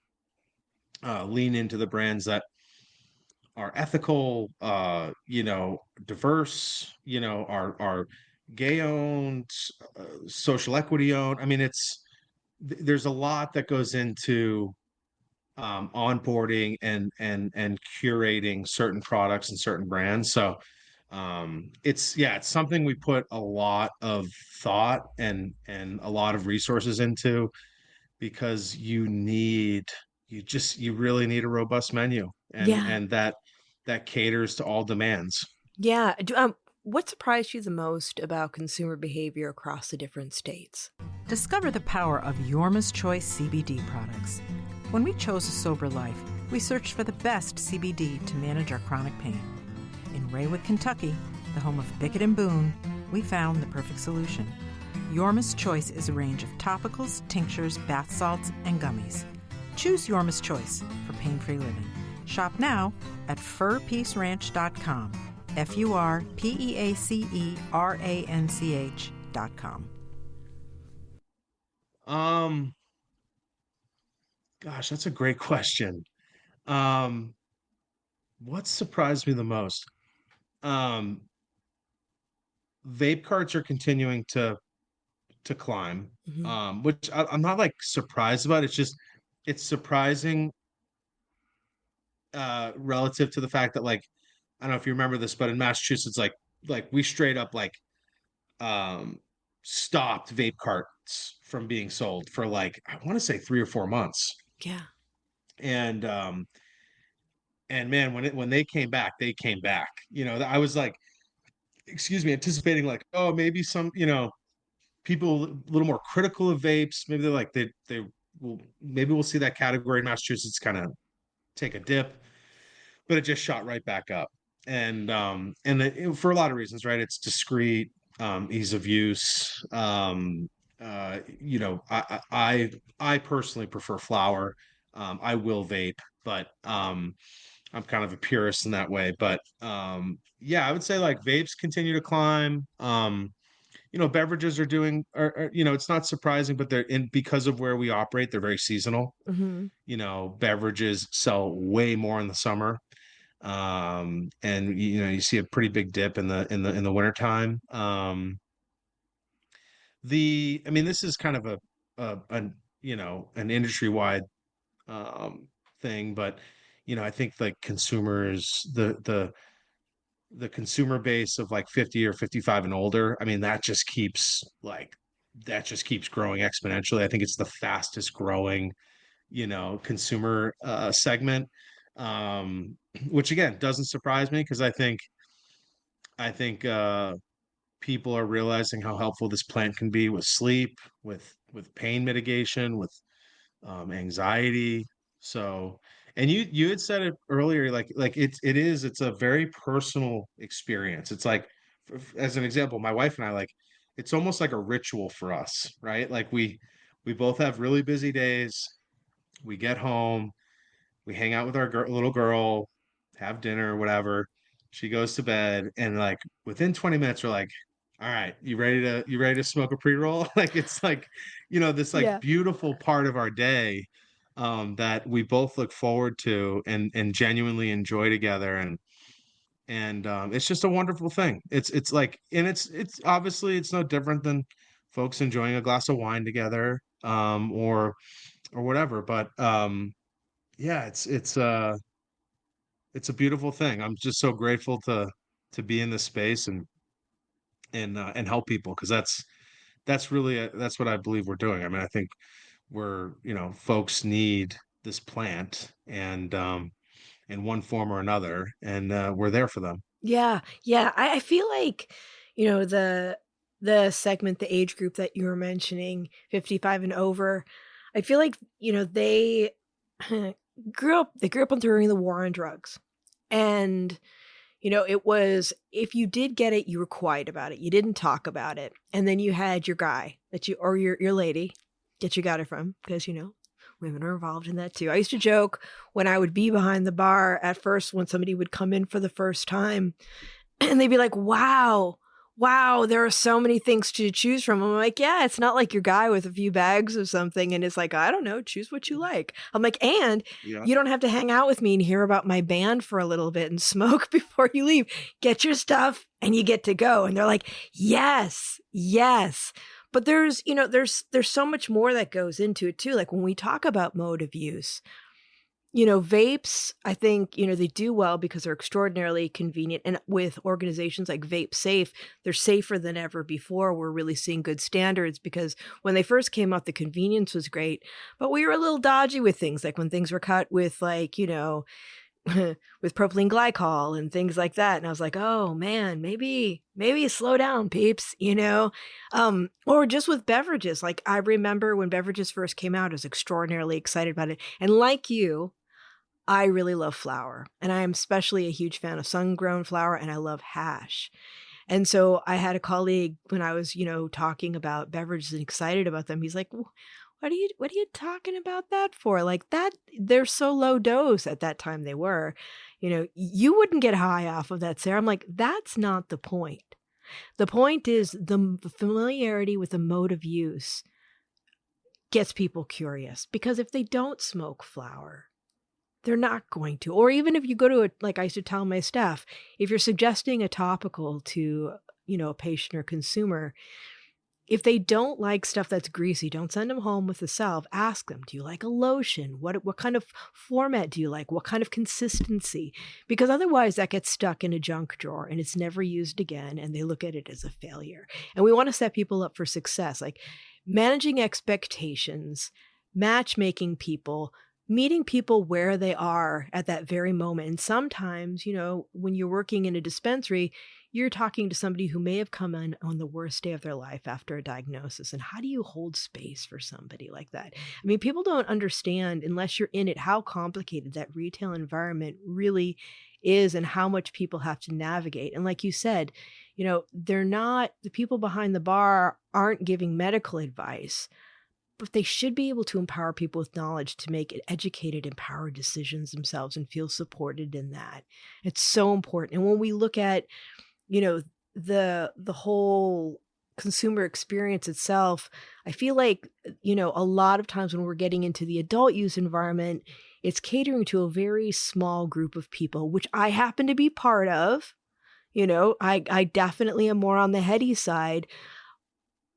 lean into the brands that are ethical, diverse, are gay owned, social equity owned. I mean, there's a lot that goes into onboarding and curating certain products and certain brands. So it's something we put a lot of thought and a lot of resources into, because you really need a robust menu, and Yeah. that caters to all demands. Yeah. What surprised you the most about consumer behavior across the different states? Discover the power of Yorma's Choice CBD products. When we chose a sober life, we searched for the best CBD to manage our chronic pain. In Raywood, Kentucky, the home of Bickett and Boone, we found the perfect solution. Yorma's Choice is a range of topicals, tinctures, bath salts, and gummies. Choose Yorma's Choice for pain-free living. Shop now at furpeaceranch.com. FURPEACERANCH.com. Gosh, that's a great question. Um, what surprised me the most? Um, Vape carts are continuing to climb, Hmm. which I'm not like surprised about. It's surprising relative to the fact that, like, I don't know if you remember this, but in Massachusetts, like we straight up like um stopped vape carts from being sold for like I want to say 3 or 4 months. Yeah. And man, when they came back, they came back. I was like, excuse me, anticipating like, oh, maybe some, people a little more critical of vapes. Maybe they're like they will, maybe we'll see that category in Massachusetts kind of take a dip, but it just shot right back up. For a lot of reasons, right? It's discreet, ease of use. I personally prefer flower. I will vape, but I'm kind of a purist in that way. But yeah, I would say like vapes continue to climb. Beverages it's not surprising, but they're in because of where we operate, they're very seasonal. Hmm. Beverages sell way more in the summer. And you see a pretty big dip in the wintertime. I mean, this is kind of an industry wide um thing, but I think like consumers, the consumer base of like 50 or 55 and older, I mean, that just keeps growing exponentially. I think it's the fastest growing, consumer segment, um, which again doesn't surprise me, because I think people are realizing how helpful this plant can be with sleep, with pain mitigation, with anxiety. So, and you had said it earlier, like it's a very personal experience. It's like, as an example, my wife and I, like, it's almost like a ritual for us, right? Like we both have really busy days. We get home, we hang out with our little girl, have dinner, whatever. She goes to bed, and like within 20 minutes, we're like, all right, you ready to smoke a pre-roll? Like it's like, this like Yeah. beautiful part of our day that we both look forward to and genuinely enjoy together. And it's just a wonderful thing. It's like, and it's obviously it's no different than folks enjoying a glass of wine together, or whatever. But yeah, it's a beautiful thing. I'm just so grateful to be in this space and help people, because that's really that's what I believe we're doing. I mean, I think we're, folks need this plant, and in one form or another, and we're there for them. Yeah, yeah. I feel like, the segment, the age group that you were mentioning, 55 and over, I feel like, they grew up during the war on drugs. And, it was, if you did get it, you were quiet about it. You didn't talk about it. And then you had your guy that you, or your lady that you got it from, because, women are involved in that too. I used to joke when I would be behind the bar at first, when somebody would come in for the first time, and they'd be like, wow, there are so many things to choose from. I'm like, yeah, it's not like your guy with a few bags of something and it's like, I don't know, choose what you like. I'm like, and Yeah. you don't have to hang out with me and hear about my band for a little bit and smoke before you leave. Get your stuff and you get to go. And they're like, yes, yes. But there's so much more that goes into it too. Like when we talk about mode of use, vapes, I think, they do well because they're extraordinarily convenient. And with organizations like Vape Safe, they're safer than ever before. We're really seeing good standards, because when they first came out, the convenience was great, but we were a little dodgy with things, like when things were cut with like, with propylene glycol and things like that. And I was like, oh man, maybe slow down, peeps, or just with beverages. Like I remember when beverages first came out, I was extraordinarily excited about it. And like you, I really love flower, and I am especially a huge fan of sun-grown flower, and I love hash. And so I had a colleague when I was, talking about beverages and excited about them. He's like, what are you talking about that for? Like that, they're so low dose at that time they were, you wouldn't get high off of that, Sarah. I'm like, that's not the point. The point is the familiarity with the mode of use gets people curious, because if they don't smoke flower, they're not going to. Or even if you go to like I used to tell my staff, if you're suggesting a topical to, a patient or consumer, if they don't like stuff that's greasy, don't send them home with a salve. Ask them, do you like a lotion? What kind of format do you like? What kind of consistency? Because otherwise that gets stuck in a junk drawer and it's never used again, and they look at it as a failure. And we want to set people up for success, like managing expectations, matchmaking people, meeting people where they are at that very moment. And sometimes, when you're working in a dispensary, you're talking to somebody who may have come in on the worst day of their life after a diagnosis. And how do you hold space for somebody like that? I mean, people don't understand, unless you're in it, how complicated that retail environment really is and how much people have to navigate. And like you said, they're not, the people behind the bar aren't giving medical advice, but they should be able to empower people with knowledge to make educated, empowered decisions themselves and feel supported in that. It's so important. And when we look at, the whole consumer experience itself, I feel like, a lot of times when we're getting into the adult use environment, it's catering to a very small group of people, which I happen to be part of. I definitely am more on the heady side.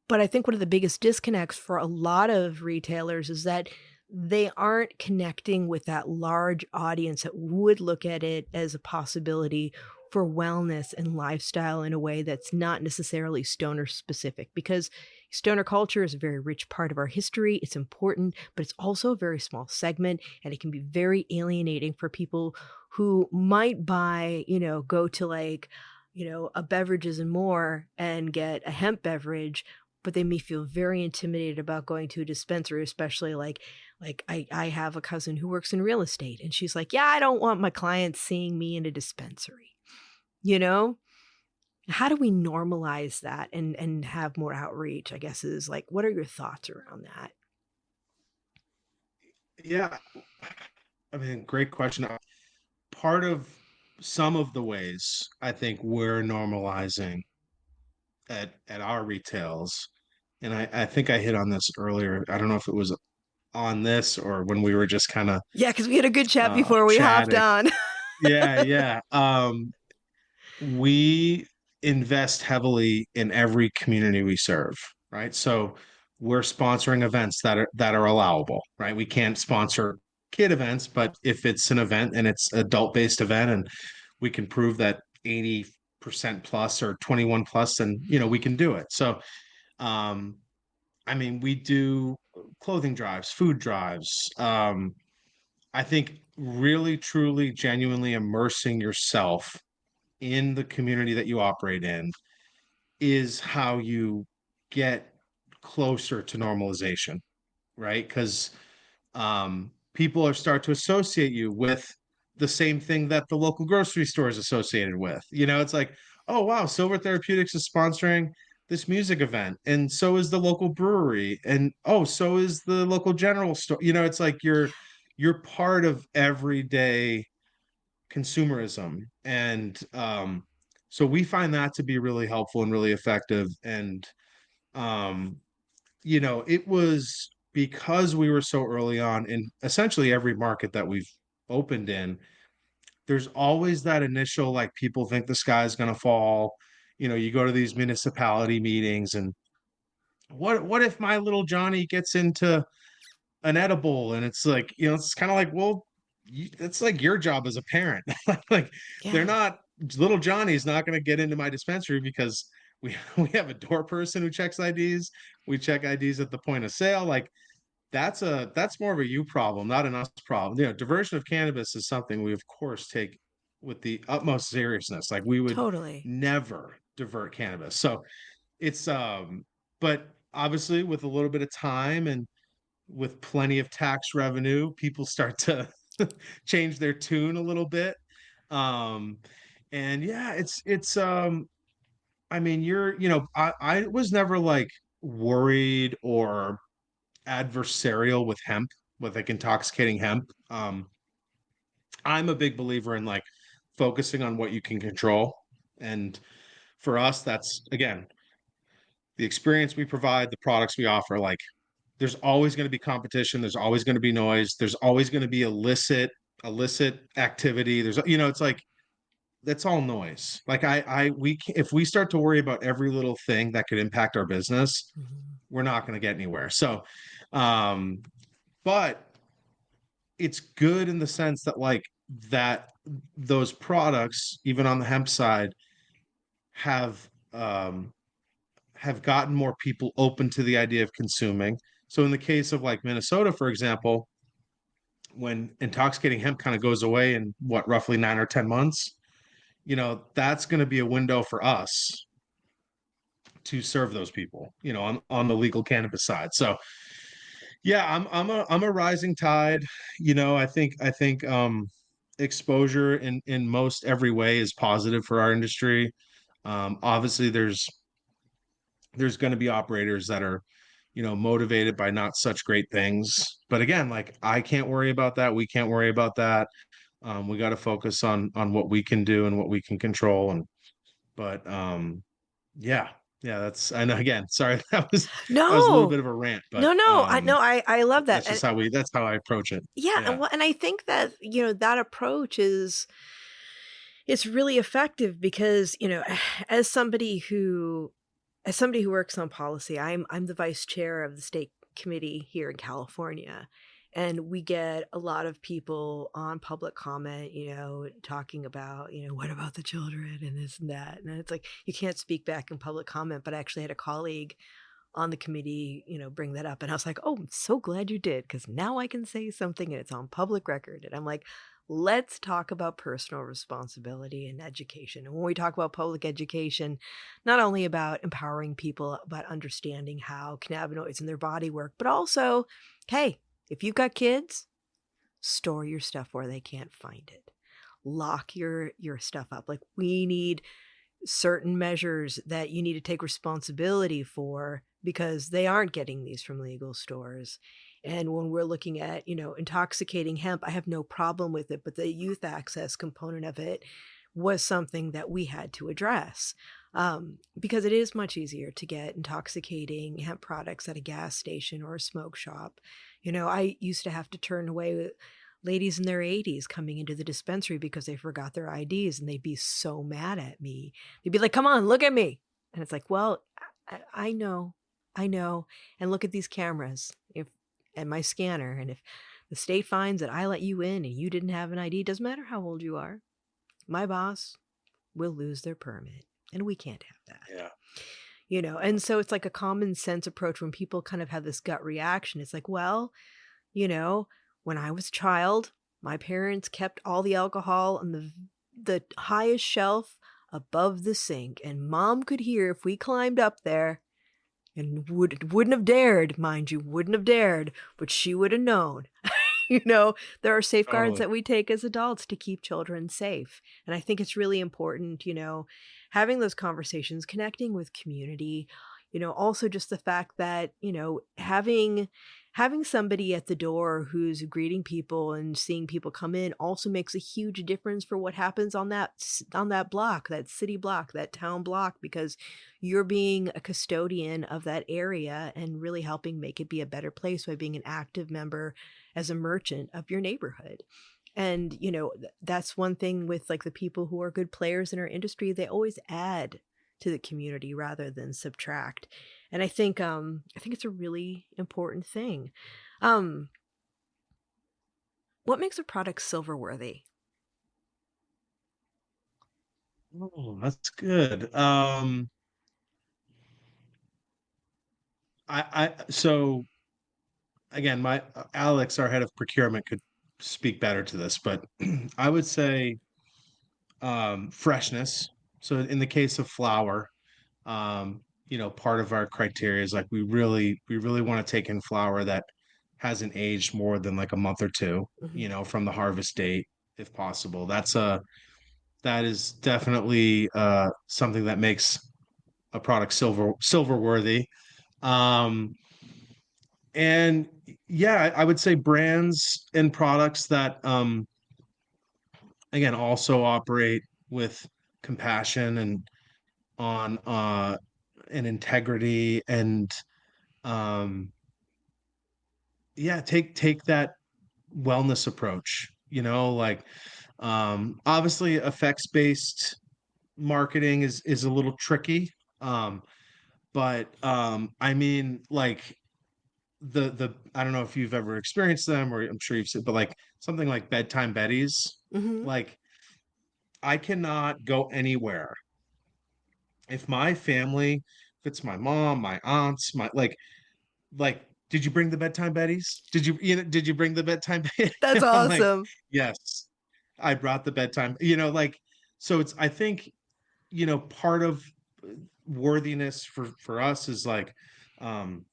But I think one of the biggest disconnects for a lot of retailers is that they aren't connecting with that large audience that would look at it as a possibility for wellness and lifestyle in a way that's not necessarily stoner specific, because stoner culture is a very rich part of our history. It's important, but it's also a very small segment, and it can be very alienating for people who might buy, go to like, a Beverages and More and get a hemp beverage, but they may feel very intimidated about going to a dispensary, especially like I have a cousin who works in real estate, and she's like, yeah, I don't want my clients seeing me in a dispensary. How do we normalize that and have more outreach, I guess, is like, what are your thoughts around that? Yeah, I mean, great question. Part of some of the ways I think we're normalizing at our retails, and I think I hit on this earlier. I don't know if it was on this or when we were just kind of Yeah, because we had a good chat before we hopped chatting. on. Yeah, yeah. We invest heavily in every community we serve, right? So we're sponsoring events that are allowable, right? We can't sponsor kid events, but if it's an event and it's adult-based event and we can prove that 80% plus or 21 plus, then we can do it. So um I mean, we do clothing drives, food drives. I think really, truly, genuinely immersing yourself in the community that you operate in is how you get closer to normalization, right? Because people are start to associate you with the same thing that the local grocery store is associated with. It's like, oh wow, Silver Therapeutics is sponsoring this music event, and so is the local brewery, and oh, so is the local general store. It's like you're part of everyday consumerism, and so we find that to be really helpful and really effective. And um, it was because we were so early on in essentially every market that we've opened in. There's always that initial, like, people think the sky is going to fall. You go to these municipality meetings, and what if my little Johnny gets into an edible? And it's like, it's kind of like, well, it's like your job as a parent. Like, they're Yeah, not, little Johnny's not going to get into my dispensary because we have a door person who checks IDs. We check IDs at the point of sale. Like, that's more of a you problem, not an us problem. Diversion of cannabis is something we of course take with the utmost seriousness. Like, we would totally. never divert cannabis. So it's but obviously with a little bit of time and with plenty of tax revenue, people start to change their tune a little bit. Um, and yeah, it's I mean, I was never like worried or adversarial with hemp, with like intoxicating hemp. I'm a big believer in like focusing on what you can control. And for us, that's again, the experience we provide, the products we offer. Like, there's always going to be competition, there's always going to be noise, there's always going to be illicit activity. It's like, that's all noise. Like, if we start to worry about every little thing that could impact our business, Mhm. we're not going to get anywhere. So um but it's good in the sense that, like, that those products, even on the hemp side, have have gotten more people open to the idea of consuming. So in the case of like Minnesota, for example, when intoxicating hemp kind of goes away in what, roughly 9 or 10 months, that's going to be a window for us to serve those people, on the legal cannabis side. So yeah, I'm a rising tide. I think exposure in most every way is positive for our industry. Obviously there's going to be operators that are, motivated by not such great things. But again, like, I can't worry about that. We can't worry about that. We got to focus on what we can do and what we can control. And but yeah, yeah. I know. Again, sorry, that was a little No, bit of a rant, but no. I love that. that's how I approach it. Yeah, Yeah. and I think that, that approach is it's really effective because, as somebody who works on policy, I'm the vice chair of the state committee here in California. And we get a lot of people on public comment, talking about, what about the children and this and that. And it's like, you can't speak back in public comment. But I actually had a colleague on the committee, bring that up. And I was like, oh, I'm so glad you did, because now I can say something and it's on public record. And I'm like, let's talk about personal responsibility and education. And when we talk about public education, not only about empowering people, but understanding how cannabinoids in their body work, but also, hey, if you've got kids, store your stuff where they can't find it. Lock your stuff up. Like, we need certain measures that you need to take responsibility for, because they aren't getting these from legal stores. And when we're looking at, intoxicating hemp, I have no problem with it, but the youth access component of it was something that we had to address. Because it is much easier to get intoxicating hemp products at a gas station or a smoke shop. I used to have to turn away ladies in their 80s coming into the dispensary because they forgot their IDs, and they'd be so mad at me. They'd be like, come on, look at me. And it's like, well, I know. And look at these cameras and my scanner. And if the state finds that I let you in and you didn't have an ID, doesn't matter how old you are, my boss will lose their permit. And we can't have that. Yeah. And so it's like a common sense approach when people kind of have this gut reaction. It's like, well, when I was a child, my parents kept all the alcohol on the highest shelf above the sink, and Mom could hear if we climbed up there, and wouldn't have dared, mind you, wouldn't have dared, but she would have known. There are safeguards Totally. that we take as adults to keep children safe. And I think it's really important, having those conversations, connecting with community, also just the fact that, having somebody at the door who's greeting people and seeing people come in also makes a huge difference for what happens on that block, that city block, that town block, because you're being a custodian of that area and really helping make it be a better place by being an active member as a merchant of your neighborhood. And, that's one thing with like the people who are good players in our industry, they always add to the community rather than subtract. And I think it's a really important thing. What makes a product silver worthy? Oh, that's good. So again, my Alex, our head of procurement, could speak better to this, but I would say freshness. So in the case of flower, part of our criteria is like we really want to take in flower that hasn't aged more than like a month or two, from the harvest date, if possible. That is definitely something that makes a product silver worthy. Um, and yeah, I would say brands and products that again also operate with compassion and on and integrity and um yeah, take that wellness approach, like obviously effects based marketing is a little tricky. But I mean, like the I don't know if you've ever experienced them, or I'm sure you've seen, but like something like bedtime Betties, Mm-hmm. like I cannot go anywhere if my family, if it's my mom, my aunts, my like, did you bring the bedtime Betties? Did you bring the bedtime Betties? That's I'm like, awesome. yes, I brought the bedtime, like, so it's, I think, part of worthiness for us is like, um,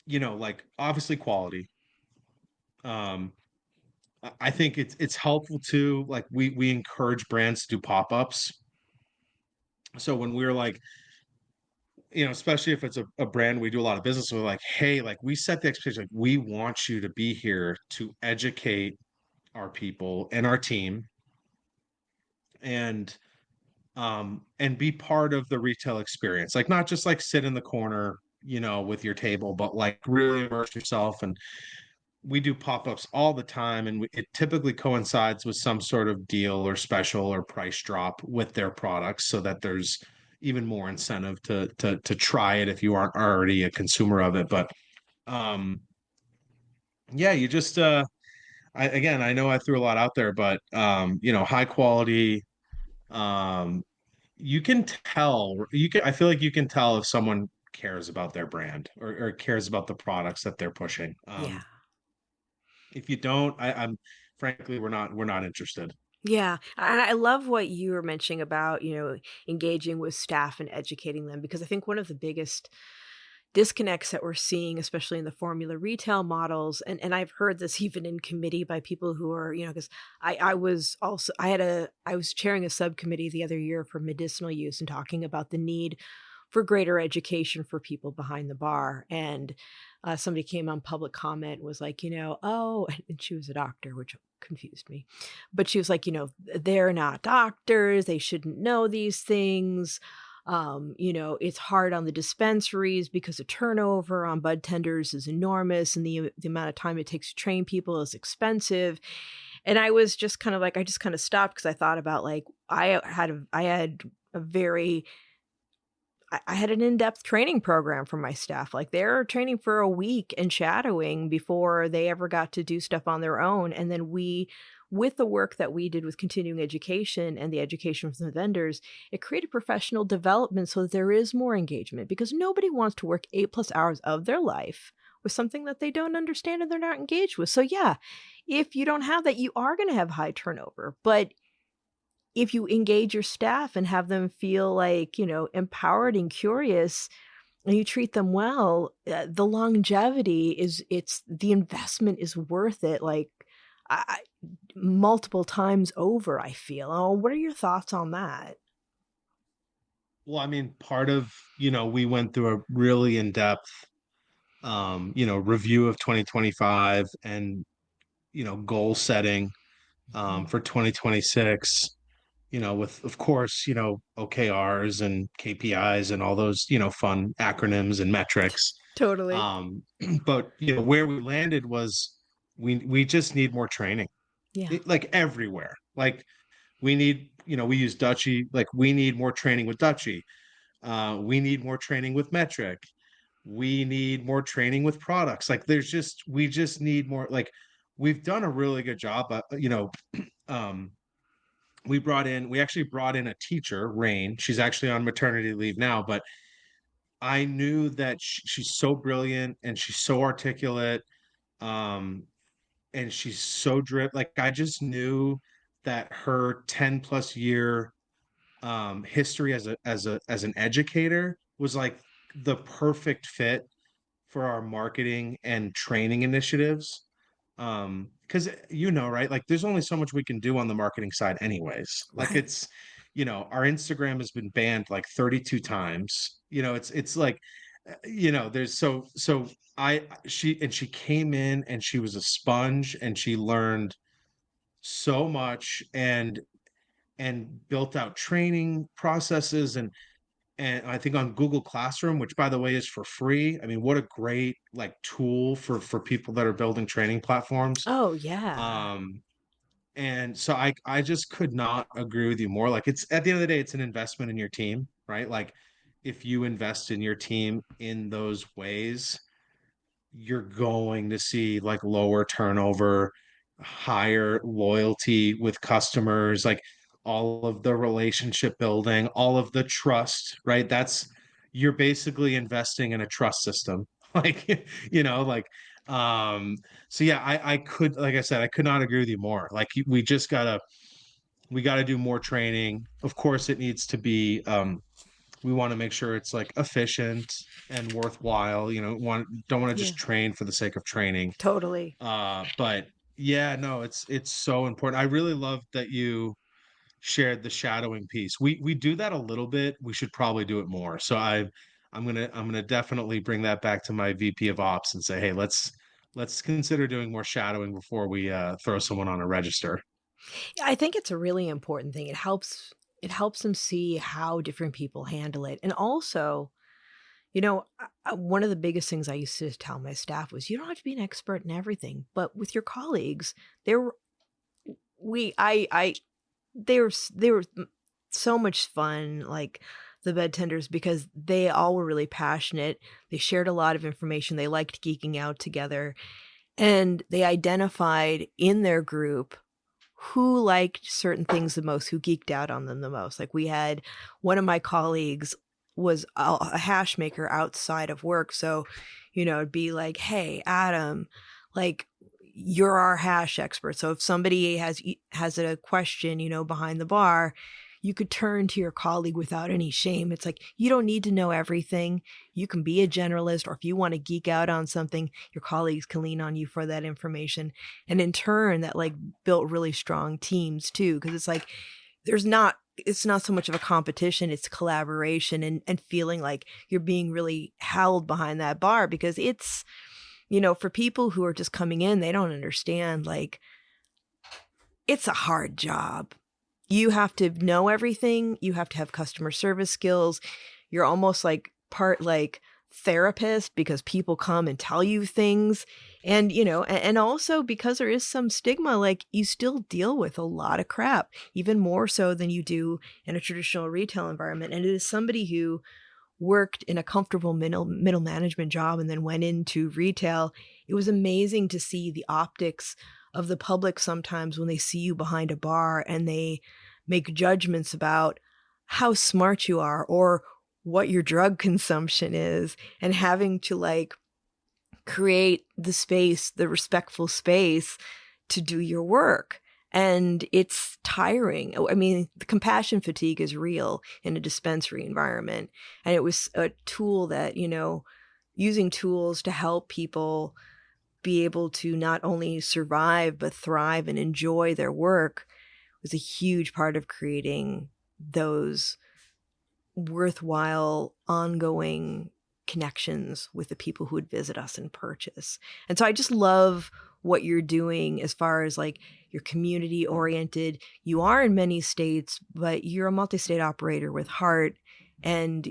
like obviously quality. Um, I think it's helpful too. Like we encourage brands to do pop-ups. So when we're like, especially if it's a brand we do a lot of business with, like, hey, like we set the expectation, like we want you to be here to educate our people and our team and be part of the retail experience. Like not just like sit in the corner, with your table, but like really immerse yourself. And we do pop-ups all the time, and it typically coincides with some sort of deal or special or price drop with their products, so that there's even more incentive to try it if you aren't already a consumer of it. But yeah, you just I know I threw a lot out there, but high quality. um you can tell, I feel like you can tell if someone cares about their brand or cares about the products that they're pushing. Yeah. If you don't, I'm frankly, we're not interested. Yeah. And I love what you were mentioning about, engaging with staff and educating them, because I think one of the biggest disconnects that we're seeing, especially in the formula retail models, and I've heard this even in committee by people who are, because I was chairing a subcommittee the other year for medicinal use and talking about the need for greater education for people behind the bar. And somebody came on public comment, was like, oh, and she was a doctor, which confused me. But she was like, they're not doctors. They shouldn't know these things. It's hard on the dispensaries because the turnover on bud tenders is enormous, and the amount of time it takes to train people is expensive. And I was just kind of like, I just kind of stopped because I thought about like, I had an in-depth training program for my staff. Like they're training for a week and shadowing before they ever got to do stuff on their own. And then with the work that we did with continuing education and the education from the vendors, it created professional development so that there is more engagement, because nobody wants to work 8+ hours of their life with something that they don't understand and they're not engaged with. So yeah, if you don't have that, you are going to have high turnover. But if you engage your staff and have them feel like, empowered and curious, and you treat them well, the longevity the investment is worth it. Like multiple times over, I feel. Oh, what are your thoughts on that? Well, I mean, part of, we went through a really in-depth, review of 2025 and, goal setting for 2026, with, of course, OKRs and KPIs and all those, fun acronyms and metrics. Totally. But, where we landed was we just need more training. Yeah. Like everywhere. Like we need, we use Dutchie, like we need more training with Dutchie. We need more training with metric. We need more training with products. Like we just need more, like we've done a really good job. Um, we actually brought in a teacher, Rain. She's actually on maternity leave now, but I knew that she's so brilliant and she's so articulate. Um, and she's so like I just knew that her 10+ year history as an educator was like the perfect fit for our marketing and training initiatives. Because right, like there's only so much we can do on the marketing side anyways. Like Right. it's our Instagram has been banned like 32 times. It's like there's she came in and she was a sponge and she learned so much and built out training processes and I think on Google Classroom, which by the way is for free. I mean, what a great like tool for people that are building training platforms. Oh, yeah. And so I just could not agree with you more. Like it's at the end of the day, it's an investment in your team, right? Like if you invest in your team in those ways, you're going to see like lower turnover, higher loyalty with customers, like all of the relationship building, all of the trust, right? You're basically investing in a trust system. Like, like so yeah, I could, like I said, I could not agree with you more. Like we gotta do more training. Of course, it needs to be we want to make sure it's like efficient and worthwhile. Don't want to Yeah. just train for the sake of training. Totally. But yeah, no, it's so important. I really love that you shared the shadowing piece. We do that a little bit. We should probably do it more. So I'm gonna definitely bring that back to my VP of Ops and say, hey, let's consider doing more shadowing before we throw someone on a register. I think it's a really important thing. It helps them see how different people handle it. And also, one of the biggest things I used to tell my staff was, you don't have to be an expert in everything, but with your colleagues, they were so much fun, like the bed tenders, because they all were really passionate. They shared a lot of information. They liked geeking out together, and they identified in their group who liked certain things the most, who geeked out on them the most. Like we had one of my colleagues was a hash maker outside of work. So, it'd be like, hey, Adam, like you're our hash expert. So if somebody has a question, behind the bar, you could turn to your colleague without any shame. It's like, you don't need to know everything. You can be a generalist, or if you want to geek out on something, your colleagues can lean on you for that information. And in turn, that like built really strong teams too. Cause it's like, there's not it's not so much of a competition, it's collaboration and feeling like you're being really held behind that bar, because it's, for people who are just coming in, they don't understand, like, it's a hard job. You have to know everything. You have to have customer service skills. You're almost like part like therapist, because people come and tell you things. And, and also because there is some stigma, like, you still deal with a lot of crap, even more so than you do in a traditional retail environment. And it is somebody who worked in a comfortable middle management job and then went into retail. It was amazing to see the optics of the public sometimes when they see you behind a bar and they make judgments about how smart you are or what your drug consumption is, and having to like create the space, the respectful space to do your work. And it's tiring. I mean, the compassion fatigue is real in a dispensary environment. And it was a tool that, using tools to help people be able to not only survive, but thrive and enjoy their work was a huge part of creating those worthwhile, ongoing connections with the people who would visit us and purchase. And so I just love what you're doing as far as like you're community oriented. You are in many states, but you're a multi-state operator with heart. And,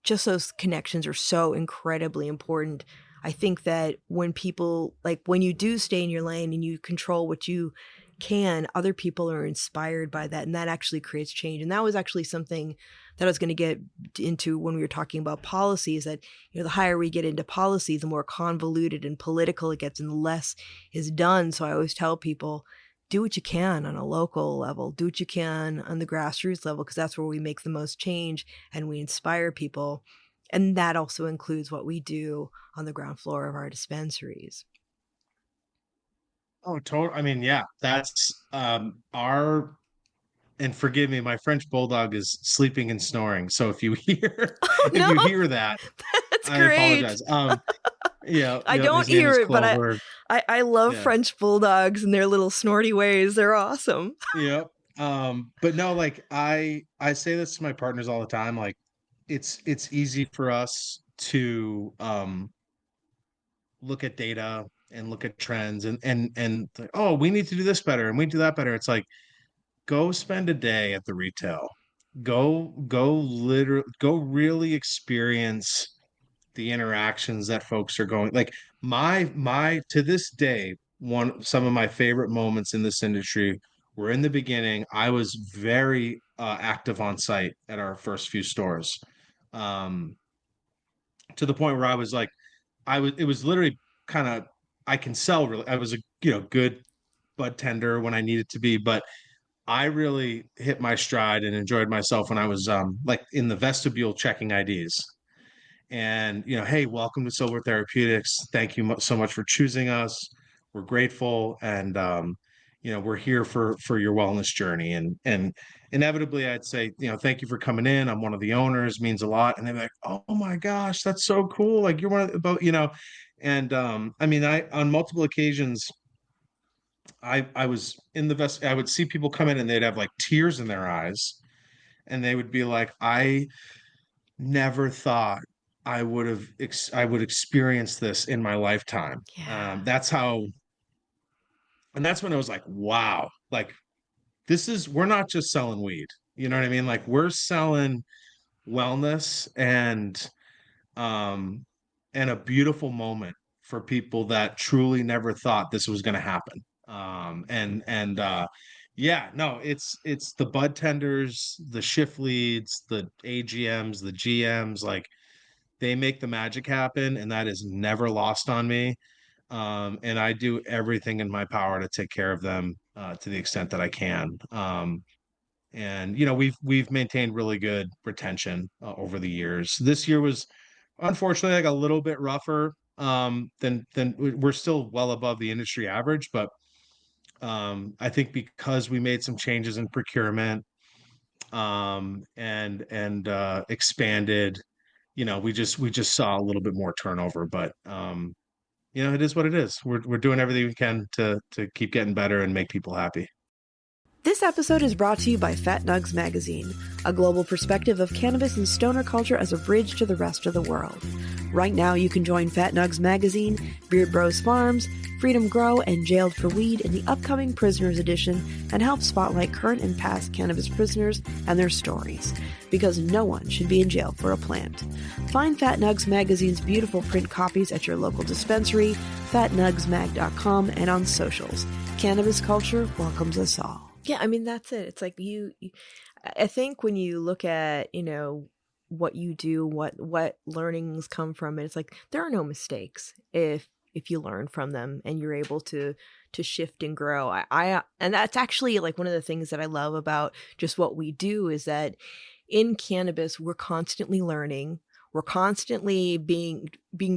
just those connections are so incredibly important. I think that when people, like when you do stay in your lane and you control what you can, other people are inspired by that. And that actually creates change. And that was actually something that I was going to get into when we were talking about policies, that, the higher we get into policy, the more convoluted and political it gets and the less is done. So I always tell people, do what you can on a local level, do what you can on the grassroots level, because that's where we make the most change and we inspire people. And that also includes what we do on the ground floor of our dispensaries. Oh, totally. I mean, yeah, that's our, and forgive me, my French bulldog is sleeping and snoring. So if you hear Oh, if no, you hear that, that's I great. apologize. Yeah, I yeah, don't his name hear is it, but Clover. I love Yeah. French bulldogs and their little snorty ways. They're awesome. Yep. But no, like I say this to my partners all the time, like it's easy for us to look at data and look at trends and like, oh, we need to do this better and we do that better. It's like, go spend a day at the retail. Go really experience the interactions that folks are going. Like my to this day, some of my favorite moments in this industry were in the beginning. I was very active on site at our first few stores. Um, to the point where I was like, it was literally kind of, I can sell really. I was a, good bud tender when I needed to be, but I really hit my stride and enjoyed myself when I was like in the vestibule checking IDs. And, hey, welcome to Silver Therapeutics. Thank you so much for choosing us. We're grateful, and we're here for your wellness journey. And inevitably, I'd say, thank you for coming in. I'm one of the owners, means a lot. And they're like, oh my gosh, that's so cool. Like you're one of the, about, and I mean, I on multiple occasions, I was in the vest. I would see people come in and they'd have like tears in their eyes, and they would be like, I never thought I would experience this in my lifetime. Yeah. That's how, and that's when I was like, wow, like we're not just selling weed. You know what I mean? Like we're selling wellness um and a beautiful moment for people that truly never thought this was going to happen. And yeah, no, it's the bud tenders, the shift leads, the AGMs, the GMs, like they make the magic happen, and that is never lost on me. And I do everything in my power to take care of them to the extent that I can. And we've maintained really good retention over the years. This year was unfortunately like a little bit rougher than we're still well above the industry average, but I think because we made some changes in procurement and expanded, we just saw a little bit more turnover, but it is what it is. We're doing everything we can to keep getting better and make people happy. This episode is brought to you by Fat Nugs Magazine, a global perspective of cannabis and stoner culture as a bridge to the rest of the world. Right now, you can join Fat Nugs Magazine, Beard Bros Farms, Freedom Grow, and Jailed for Weed in the upcoming Prisoners Edition and help spotlight current and past cannabis prisoners and their stories, because no one should be in jail for a plant. Find Fat Nugs Magazine's beautiful print copies at your local dispensary, fatnugsmag.com, and on socials. Cannabis culture welcomes us all. Yeah, I mean, that's it. It's like I think when you look at, what you do, what learnings come from it, it's like there are no mistakes if you learn from them and you're able to shift and grow. I and that's actually like one of the things that I love about just what we do is that in cannabis, we're constantly learning. We're constantly being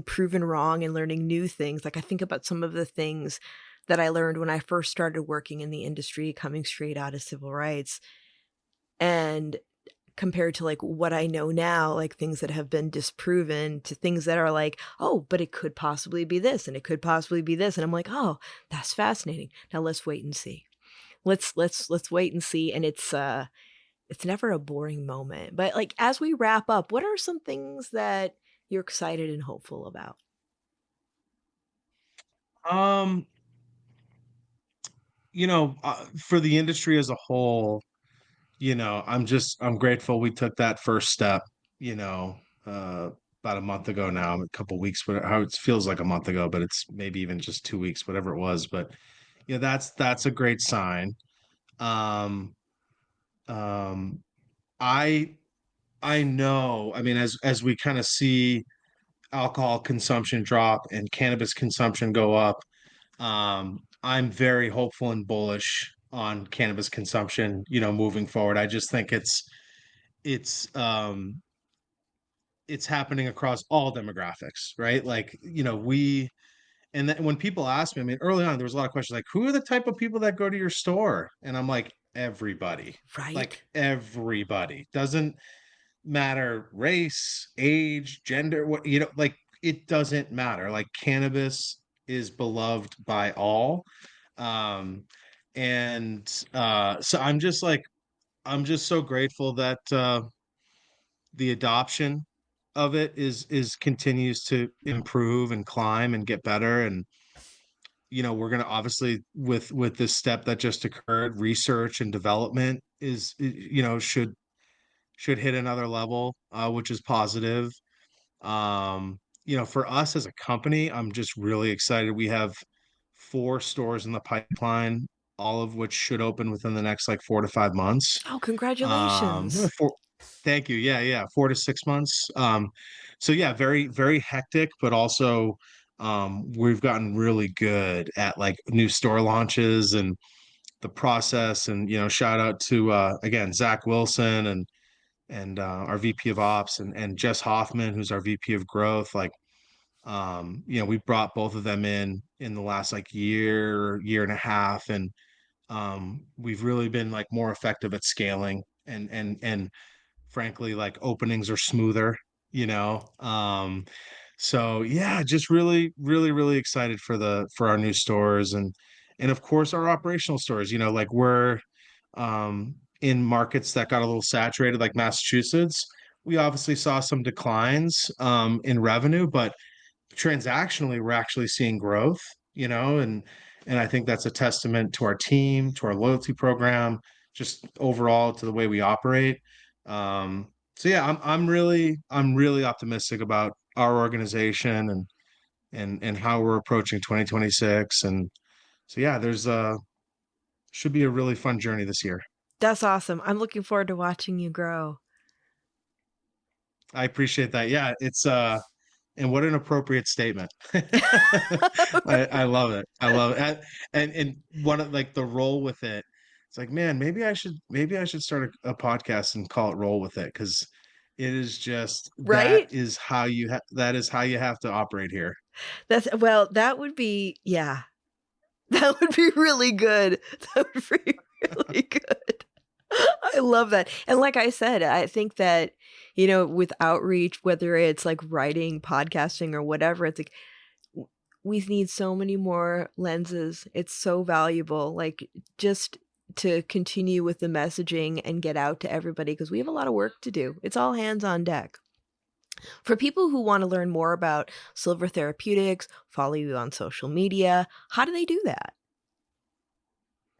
proven wrong and learning new things. Like I think about some of the things that I learned when I first started working in the industry, coming straight out of civil rights, and compared to like what I know now, like things that have been disproven to things that are like, oh, but it could possibly be this and it could possibly be this. And I'm like, oh, that's fascinating. Now let's wait and see. Let's wait and see. And it's never a boring moment. But like as we wrap up, what are some things that you're excited and hopeful about? For the industry as a whole, I'm grateful we took that first step, about a month ago now, a couple of weeks, but how it feels like a month ago, but it's maybe even just 2 weeks, whatever it was. But that's a great sign. Um, um, I I know, I mean, as we kind of see alcohol consumption drop and cannabis consumption go up, I'm very hopeful and bullish on cannabis consumption, moving forward. I just think it's it's happening across all demographics, right? Like, and then when people ask me, I mean, early on there was a lot of questions like, who are the type of people that go to your store? And I'm like, everybody. Right. Like everybody. Doesn't matter race, age, gender, what like it doesn't matter. Like cannabis is beloved by all. Um so I'm just so grateful that the adoption of it is continues to improve and climb and get better. And we're going to obviously with this step that just occurred, research and development is should hit another level, which is positive. For us as a company, I'm just really excited. We have 4 stores in the pipeline, all of which should open within the next like 4 to 5 months. Oh, congratulations. Thank you. Yeah, 4 to 6 months. So yeah, very, very hectic, but also we've gotten really good at like new store launches and the process. And shout out to again Zach Wilson and our VP of Ops and Jess Hoffman, who's our VP of Growth. Like, we brought both of them in the last like year and a half, and we've really been like more effective at scaling and frankly, like openings are smoother, you know. So yeah, just really, really, really excited for our new stores and of course our operational stores. Like we're in markets that got a little saturated, like Massachusetts. We obviously saw some declines in revenue, but transactionally we're actually seeing growth, and I think that's a testament to our team, to our loyalty program, just overall to the way we operate. So yeah, I'm really optimistic about our organization and how we're approaching 2026. And so yeah, there's should be a really fun journey this year. That's awesome. I'm looking forward to watching you grow. I appreciate that. Yeah, it's and what an appropriate statement. I love it. I love it. And one of like the roll with it. It's like, man, maybe I should start a podcast and call it Roll With It, because it is just Right? that is how you have to operate here. That would be, yeah. That would be really good. That would be really good. I love that. And like I said, I think that, with outreach, whether it's like writing, podcasting, or whatever, it's like we need so many more lenses. It's so valuable. Like just to continue with the messaging and get out to everybody because we have a lot of work to do. It's all hands on deck. For people who want to learn more about Silver Therapeutics, follow you on social media, how do they do that?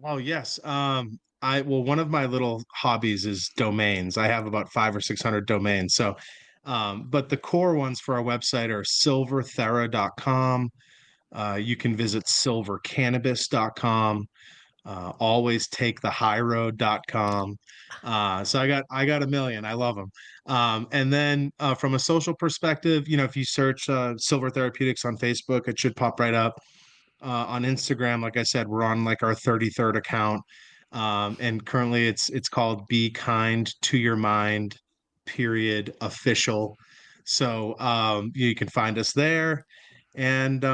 Oh, yes. One of my little hobbies is domains. I have about 500 or 600 domains. So, but the core ones for our website are silverthera.com. You can visit silvercannabis.com. Always take the highroad.com. So I got a million. I love them. And then from a social perspective, if you search Silver Therapeutics on Facebook, it should pop right up. On Instagram, like I said, we're on like our 33rd account. And currently it's called Be Kind to Your Mind, period, official. So you can find us there. And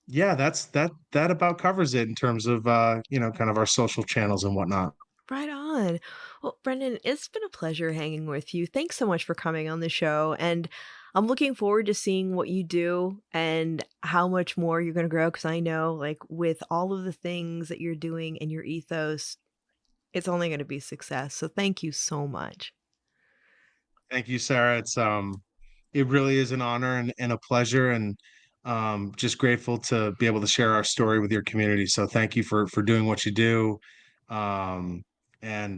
yeah, that about covers it in terms of kind of our social channels and whatnot. Right on. Well, Brendan, it's been a pleasure hanging with you. Thanks so much for coming on the show. And I'm looking forward to seeing what you do and how much more you're going to grow. Because I know, like, with all of the things that you're doing and your ethos, it's only going to be success. So thank you so much. Thank you, Sarah. It really is an honor and a pleasure, and just grateful to be able to share our story with your community. So thank you for doing what you do. And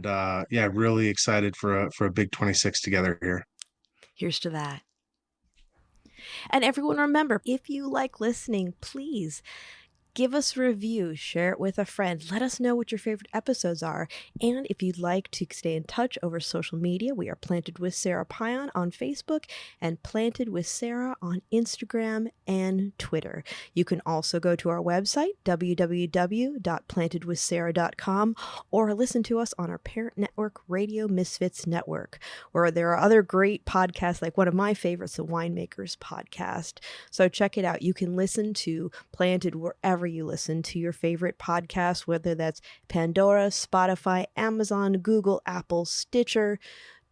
yeah, really excited for a big 26 together here. Here's to that. And everyone, remember, if you like listening, please give us a review, share it with a friend. Let us know what your favorite episodes are. And if you'd like to stay in touch over social media, we are Planted with Sara Pion on Facebook and Planted with Sara on Instagram and Twitter. You can also go to our website, www.plantedwithsara.com, or listen to us on our parent network, Radio Misfits Network, where there are other great podcasts, like one of my favorites, the Winemakers Podcast. So check it out. You can listen to Planted wherever you listen to your favorite podcast, whether that's Pandora, Spotify, Amazon, Google, Apple, Stitcher.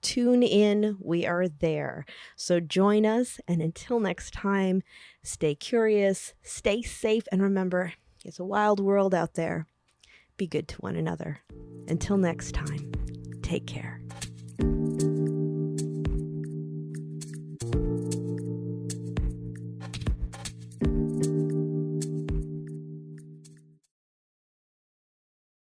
Tune in. We are there. So join us. And until next time, stay curious, stay safe, and remember, it's a wild world out there. Be good to one another. Until next time, take care.